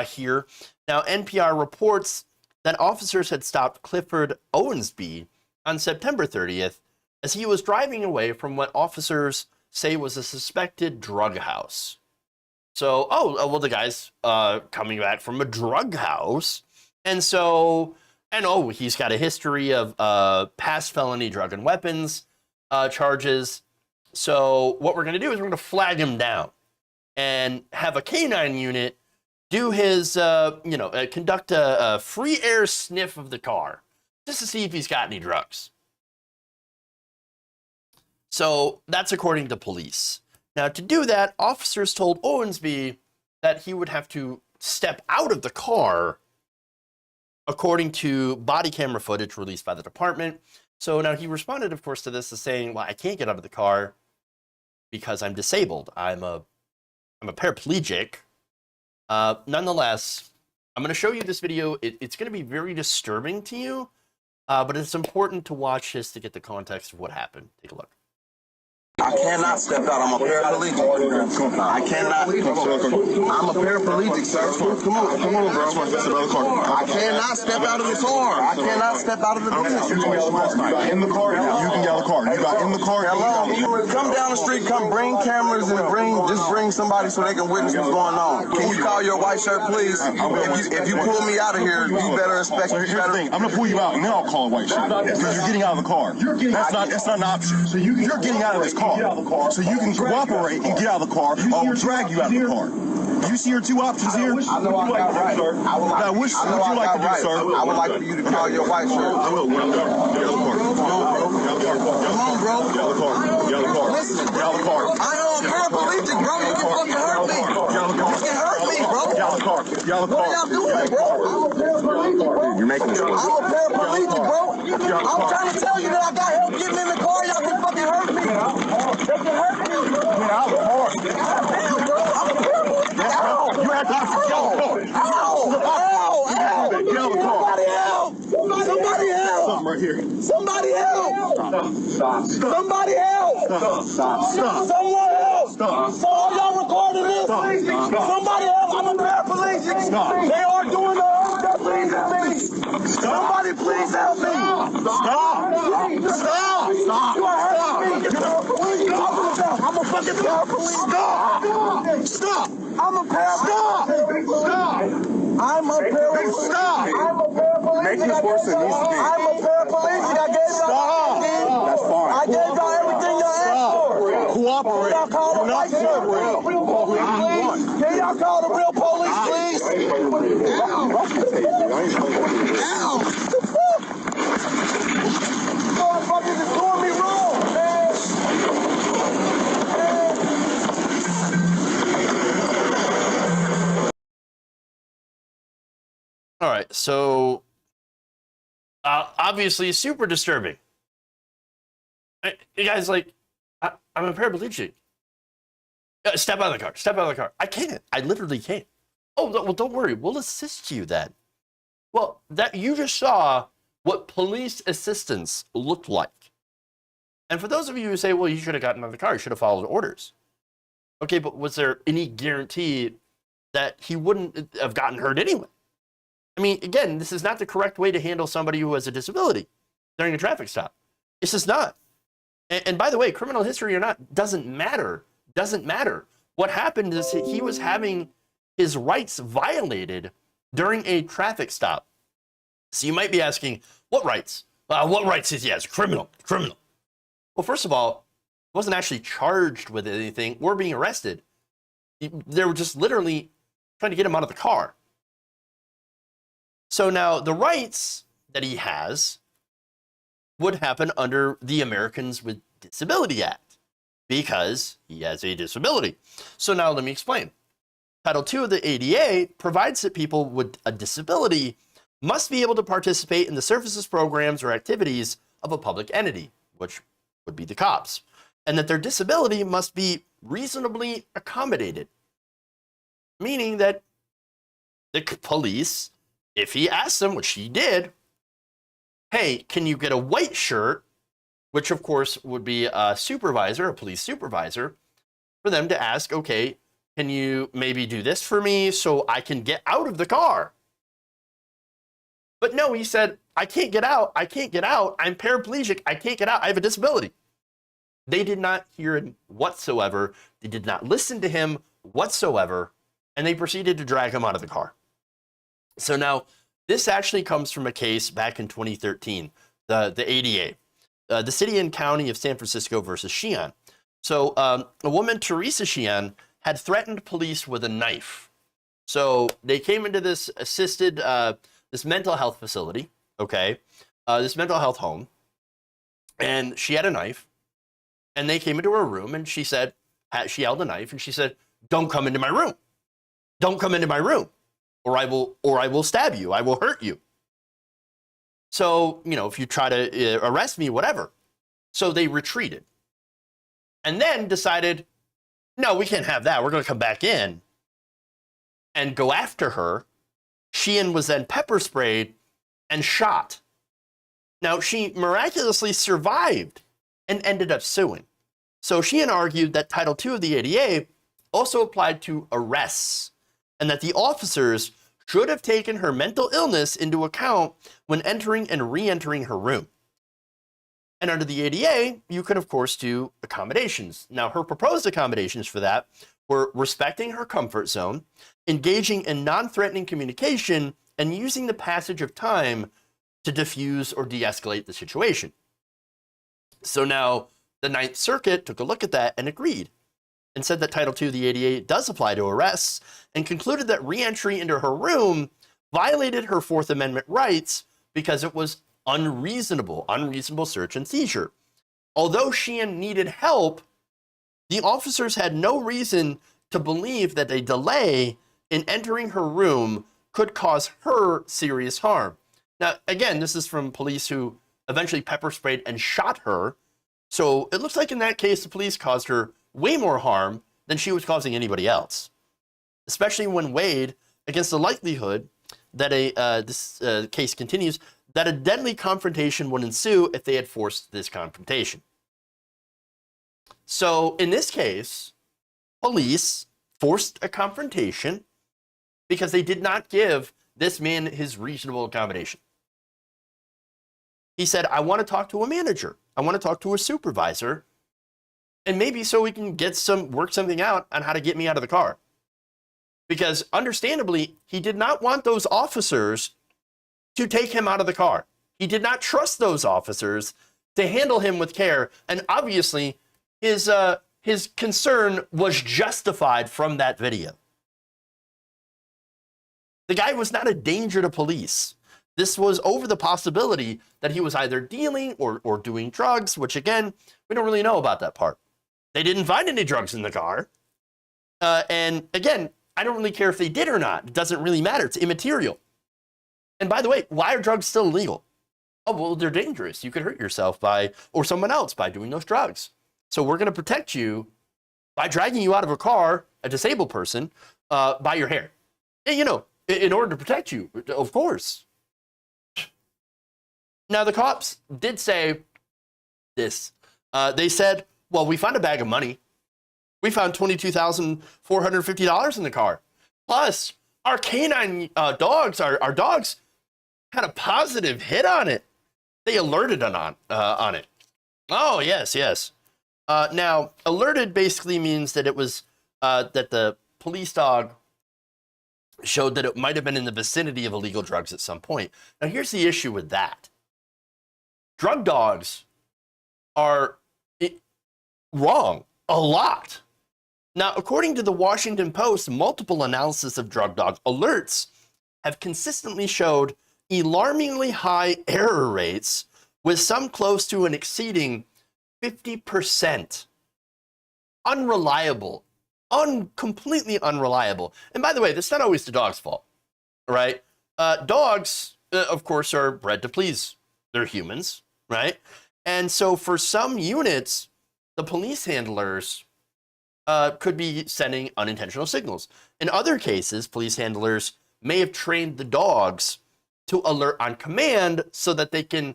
here. Now, NPR reports that officers had stopped Clifford Owensby on September 30th as he was driving away from what officers say was a suspected drug house. So, the guy's coming back from a drug house. And so, he's got a history of past felony drug and weapons charges. So what we're going to do is we're going to flag him down and have a canine unit do his, conduct a free air sniff of the car just to see if he's got any drugs. So that's according to police. Now, to do that, officers told Owensby that he would have to step out of the car, according to body camera footage released by the department. So now he responded, of course, to this as saying, well, I can't get out of the car because I'm disabled. I'm a paraplegic. Nonetheless, I'm going to show you this video. It's going to be very disturbing to you, but it's important to watch this to get the context of what happened. Take a look. I cannot step out. I'm a paraplegic. I cannot. I'm a paraplegic, sir. Come on, bro. I cannot step out of the car. I cannot step out of the car. In the car? You can get out of the car. You got in the car? Hello. Come down the street. Come bring cameras and bring somebody so they can witness what's going on. Can you call your white shirt, please? If you pull me out of here, you better expect. So here's the thing. I'm gonna pull you out and then I'll call a white shirt because you're getting out of the car. That's not an option. So you're getting out of this car. So you can cooperate and get out of the car, or I'll drag you out of the car. You see your two options here? I know I got right. Now, what would you like to do, sir? I would like for you to call your white shirt. I will. Get out of the car. Come on, bro. Get out of the car. Get out of the car. Listen. Get out of the car. I am paraplegic, bro. You can fucking hurt me. Get out of the car. You can hurt me, bro. Get out of the car. Get out of the car. What are y'all doing, bro? I'm a paraplegic, bro. You're making this work. I'm a paraplegic, bro. I'm trying to tell you that I got help getting in the car. Y'all can fucking hurt me. They can hurt me. Get out of the car. Damn, bro. I'm a paraplegic. Ow. You have to get out of the car. Ow. Get out of the car. Somebody help. Somebody help. Something right here. Somebody help. Stop. Somebody help. Stop. Someone help. Stop. So are y'all recording this? Stop. Somebody help. I'm a paraplegic. Stop. They are doing the please help me. Somebody please help me. Stop. You are hurting me. I'm a fucking paraplegic. Stop. I'm a paraplegic. Stop. I'm a paraplegic. Stop. I'm a paraplegic. Make this worse than it needs to be. I'm a paraplegic. I gave y'all everything. That's fine. I gave y'all everything y'all asked for. Cooperate. Can y'all call the white shirt? Please? Can y'all call the real police, please? Ow. Motherfuckers is doing me wrong, man. All right, so obviously super disturbing. You guys, like, I'm a paraplegic. Step out of the car. Step out of the car. I can't. I literally can't. Oh, well, don't worry. We'll assist you then. Well, that you just saw what police assistance looked like. And for those of you who say, well, you should have gotten out of the car, you should have followed orders. Okay, but was there any guarantee that he wouldn't have gotten hurt anyway? I mean, again, this is not the correct way to handle somebody who has a disability during a traffic stop. This is not. And by the way, criminal history or not, doesn't matter. Doesn't matter. What happened is he was having his rights violated during a traffic stop. So you might be asking, what rights? What rights is he has? Criminal. Well, first of all, he wasn't actually charged with anything or being arrested. They were just literally trying to get him out of the car. So now the rights that he has would happen under the Americans with Disability Act because he has a disability. So now let me explain. Title II of the ADA provides that people with a disability must be able to participate in the services, programs, or activities of a public entity, which would be the cops, and that their disability must be reasonably accommodated, meaning that the police, if he asked them, which he did, hey, can you get a white shirt, which of course would be a supervisor, a police supervisor, for them to ask, okay, can you maybe do this for me so I can get out of the car? But no, he said, I can't get out. I'm paraplegic. I can't get out. I have a disability. They did not hear him whatsoever. They did not listen to him whatsoever. And they proceeded to drag him out of the car. So now, this actually comes from a case back in 2013, the ADA, the city and county of San Francisco versus Sheehan. So a woman, Teresa Sheehan, had threatened police with a knife. So they came into this assisted, this mental health facility, okay, this mental health home, and she had a knife, and they came into her room, and she said, she held a knife, and she said, don't come into my room. Don't come into my room, or I will stab you. I will hurt you. So, you know, if you try to arrest me, whatever. So they retreated. And then decided, no, we can't have that. We're going to come back in and go after her. Sheehan was then pepper sprayed and shot. Now, she miraculously survived and ended up suing. So Sheehan argued that Title II of the ADA also applied to arrests, and that the officers should have taken her mental illness into account when entering and re-entering her room. And under the ADA, you can, of course, do accommodations. Now, her proposed accommodations for that were respecting her comfort zone, engaging in non-threatening communication, and using the passage of time to diffuse or de-escalate the situation. So now, the Ninth Circuit took a look at that and agreed, and said that Title II of the ADA does apply to arrests, and concluded that re-entry into her room violated her Fourth Amendment rights because it was unreasonable search and seizure. Although Sheehan needed help, the officers had no reason to believe that a delay in entering her room could cause her serious harm. Now, again, this is from police who eventually pepper sprayed and shot her. So it looks like in that case, the police caused her way more harm than she was causing anybody else, especially when weighed against the likelihood that this case continues, that a deadly confrontation would ensue if they had forced this confrontation. So in this case, police forced a confrontation because they did not give this man his reasonable accommodation. He said, I want to talk to a manager. I want to talk to a supervisor. And maybe so we can work something out on how to get me out of the car. Because understandably, he did not want those officers to take him out of the car. He did not trust those officers to handle him with care. And obviously, his concern was justified from that video. The guy was not a danger to police. This was over the possibility that he was either dealing or doing drugs, which again, we don't really know about that part. They didn't find any drugs in the car. And again, I don't really care if they did or not. It doesn't really matter. It's immaterial. And by the way, why are drugs still illegal? Oh, well, they're dangerous. You could hurt yourself or someone else by doing those drugs. So we're going to protect you by dragging you out of a car, a disabled person, by your hair. And, you know, in order to protect you, of course. Now, the cops did say this. They said, well, we found a bag of money. We found $22,450 in the car. Plus, our canine dogs, our dogs, had a positive hit on it. They alerted on it. Oh, yes. Now, alerted basically means that it was that the police dog showed that it might have been in the vicinity of illegal drugs at some point. Now, here's the issue with that. Drug dogs are wrong a lot. Now, according to the Washington Post, multiple analysis of drug dog alerts have consistently showed alarmingly high error rates, with some close to and exceeding 50%. Unreliable. Completely unreliable. And by the way, that's not always the dog's fault, right? Dogs, of course, are bred to please. They're humans, right? And so for some units, the police handlers could be sending unintentional signals. In other cases, police handlers may have trained the dogs to alert on command so that they can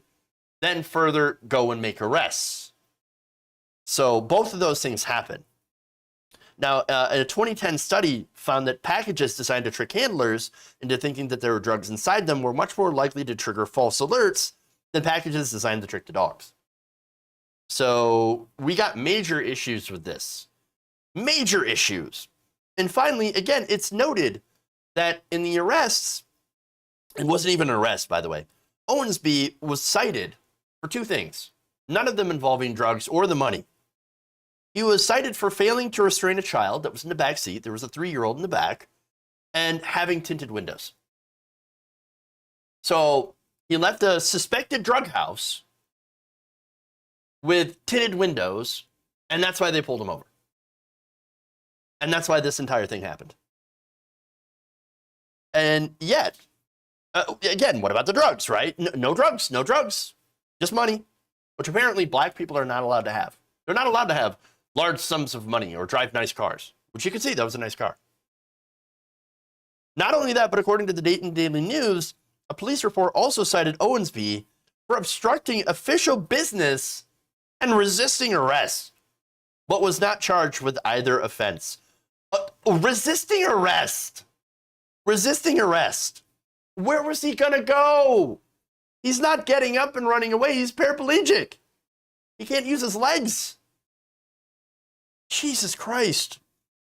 then further go and make arrests. So both of those things happen. Now, a 2010 study found that packages designed to trick handlers into thinking that there were drugs inside them were much more likely to trigger false alerts than packages designed to trick the dogs. So we got major issues with this. Major issues. And finally, again, it's noted that in the arrests, it wasn't even an arrest, by the way, Owensby was cited for two things, none of them involving drugs or the money. He was cited for failing to restrain a child that was in the back seat. There was a 3-year-old in the back, and having tinted windows. So he left a suspected drug house with tinted windows, and that's why they pulled him over. And that's why this entire thing happened. And yet, again, what about the drugs, right? No drugs, no drugs, just money, which apparently black people are not allowed to have. They're not allowed to have large sums of money or drive nice cars, which you can see that was a nice car. Not only that, but according to the Dayton Daily News, a police report also cited Owensby for obstructing official business and resisting arrest, but was not charged with either offense. Resisting arrest. Resisting arrest. Where was he gonna go? He's not getting up and running away. He's paraplegic. He can't use his legs. Jesus Christ.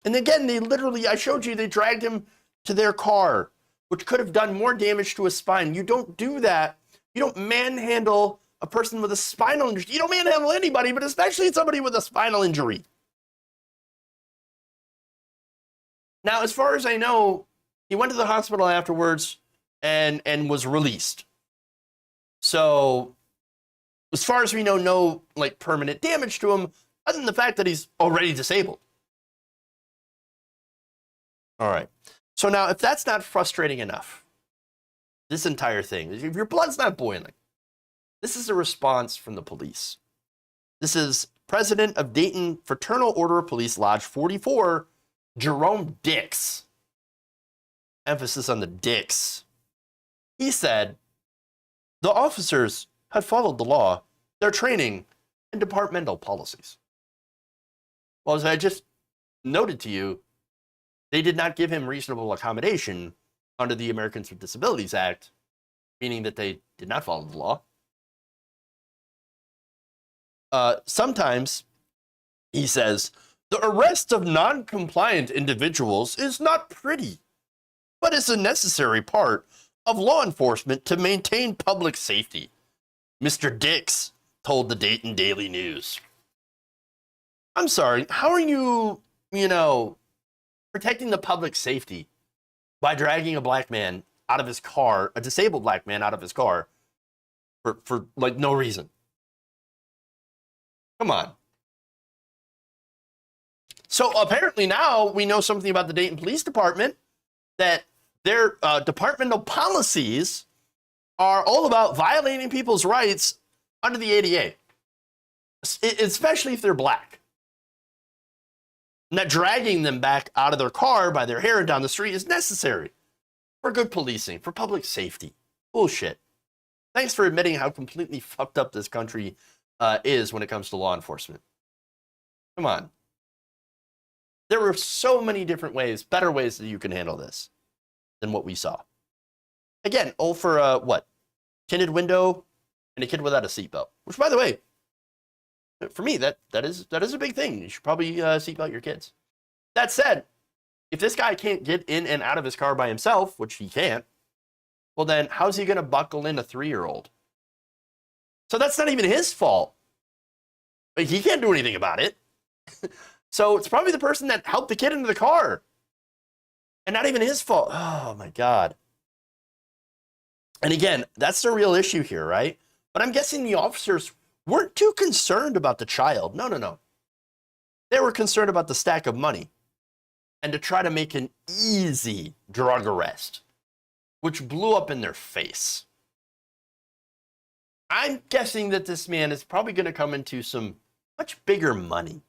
And again, they literally, I showed you, they dragged him to their car, which could have done more damage to his spine. You don't do that. You don't manhandle a person with a spinal injury. You don't manhandle anybody, but especially somebody with a spinal injury. Now, as far as I know, he went to the hospital afterwards and was released. So, as far as we know, no like permanent damage to him, other than the fact that he's already disabled. All right. So now, if that's not frustrating enough, this entire thing, if your blood's not boiling, this is a response from the police. This is President of Dayton Fraternal Order of Police Lodge 44, Jerome Dix. Emphasis on the Dix. He said, the officers had followed the law, their training, and departmental policies. Well, as I just noted to you, they did not give him reasonable accommodation under the Americans with Disabilities Act, meaning that they did not follow the law. Sometimes, he says, the arrest of non-compliant individuals is not pretty, but is a necessary part of law enforcement to maintain public safety, Mr. Dix told the Dayton Daily News. I'm sorry, how are you, protecting the public safety by dragging a black man out of his car, a disabled black man out of his car, for like no reason? Come on. So apparently now we know something about the Dayton Police Department, that their departmental policies are all about violating people's rights under the ADA, especially if they're black. And that dragging them back out of their car by their hair and down the street is necessary for good policing, for public safety. Bullshit. Thanks for admitting how completely fucked up this country is when it comes to law enforcement. Come on. There were so many different ways, better ways that you can handle this than what we saw. Again, all for what? Tinted window and a kid without a seatbelt. Which, by the way, for me, that is a big thing. You should probably seatbelt your kids. That said, If this guy can't get in and out of his car by himself, which he can't, well then how's he going to buckle in a 3-year-old? So that's not even his fault. Like, he can't do anything about it. So it's probably the person that helped the kid into the car. And not even his fault. Oh my God. And again, that's the real issue here, right? But I'm guessing the officers weren't too concerned about the child. No. They were concerned about the stack of money and to try to make an easy drug arrest, which blew up in their face. I'm guessing that this man is probably going to come into some much bigger money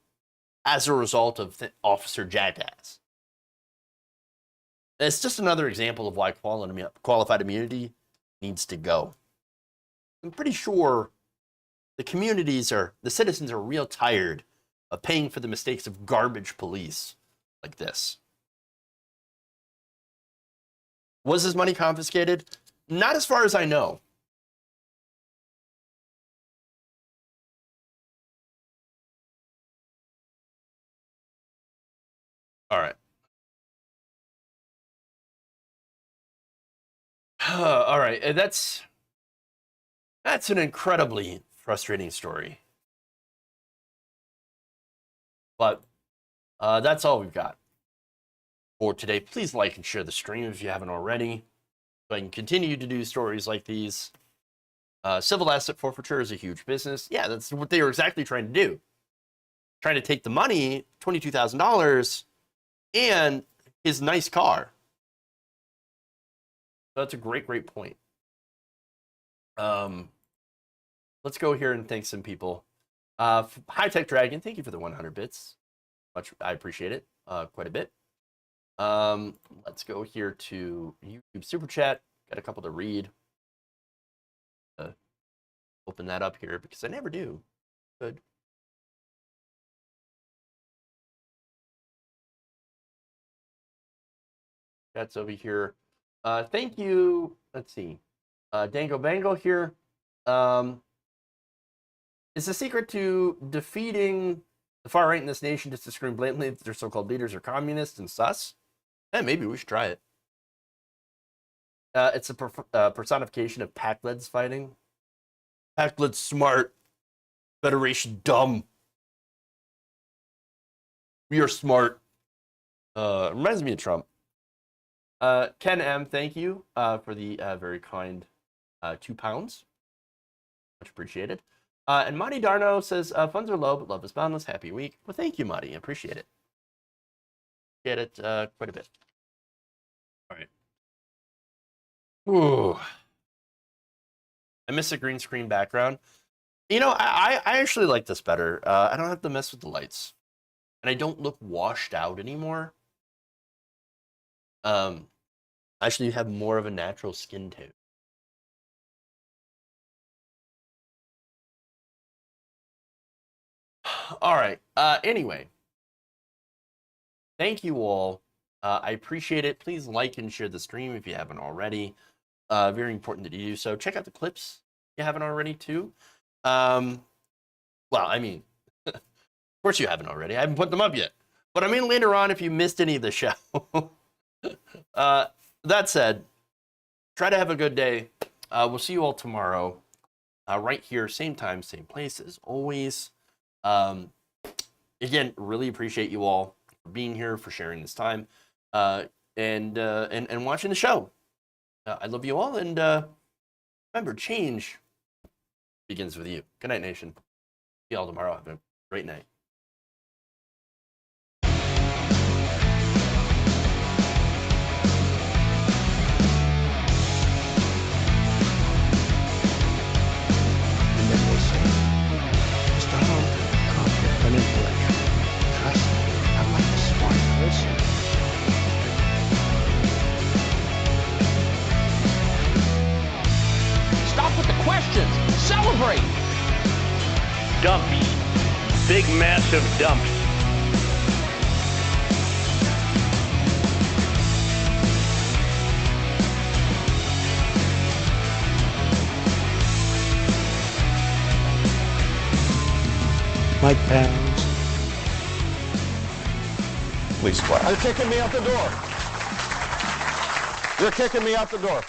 as a result of Officer Jackass. It's just another example of why qualified immunity needs to go. I'm pretty sure the citizens are real tired of paying for the mistakes of garbage police like this. Was his money confiscated? Not as far as I know. All right. All right. That's an incredibly frustrating story. But that's all we've got for today. Please like and share the stream if you haven't already, so I can continue to do stories like these. Civil asset forfeiture is a huge business. Yeah, that's what they were exactly trying to do. Trying to take the money, $22,000, and his nice car. That's a great point. Let's go here and thank some people. High Tech Dragon, thank you for the 100 bits. I appreciate it quite a bit. Let's go here to YouTube Super Chat. Got a couple to read. Open that up here because I never do. Good. That's over here. Thank you. Let's see. Dango Bango here. Is the secret to defeating the far right in this nation just to scream blatantly that their so-called leaders are communists and sus? Maybe we should try it. It's a personification of Pac-Led's fighting. Pac-Led's smart. Federation dumb. We are smart. Reminds me of Trump. Ken M, thank you for the very kind £2. Much appreciated. And Marty Darno says, funds are low, but love is boundless. Happy week. Well, thank you, Marty. I appreciate it. Get it quite a bit. All right. Ooh. I miss a green screen background. You know, I actually like this better. I don't have to mess with the lights. And I don't look washed out anymore. Actually, you have more of a natural skin tone. All right. Anyway, thank you all. I appreciate it. Please like and share the stream if you haven't already. Very important that you do so. Check out the clips if you haven't already too. Well, I mean, of course you haven't already. I haven't put them up yet. But I mean later on if you missed any of the show. That said, try to have a good day. We'll see you all tomorrow. Right here, same time, same place as always. Again, really appreciate you all for being here, for sharing this time, and watching the show. I love you all, and remember, change begins with you. Good night, nation. See you all tomorrow. Have a great night. Stop with the questions. Celebrate. Dumps. Big, massive dumps. Mike Pounds. Please quiet. You're kicking me out the door. You're kicking me out the door.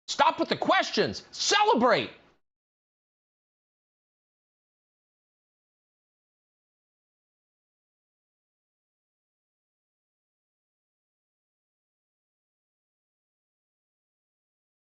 Stop with the questions. Celebrate.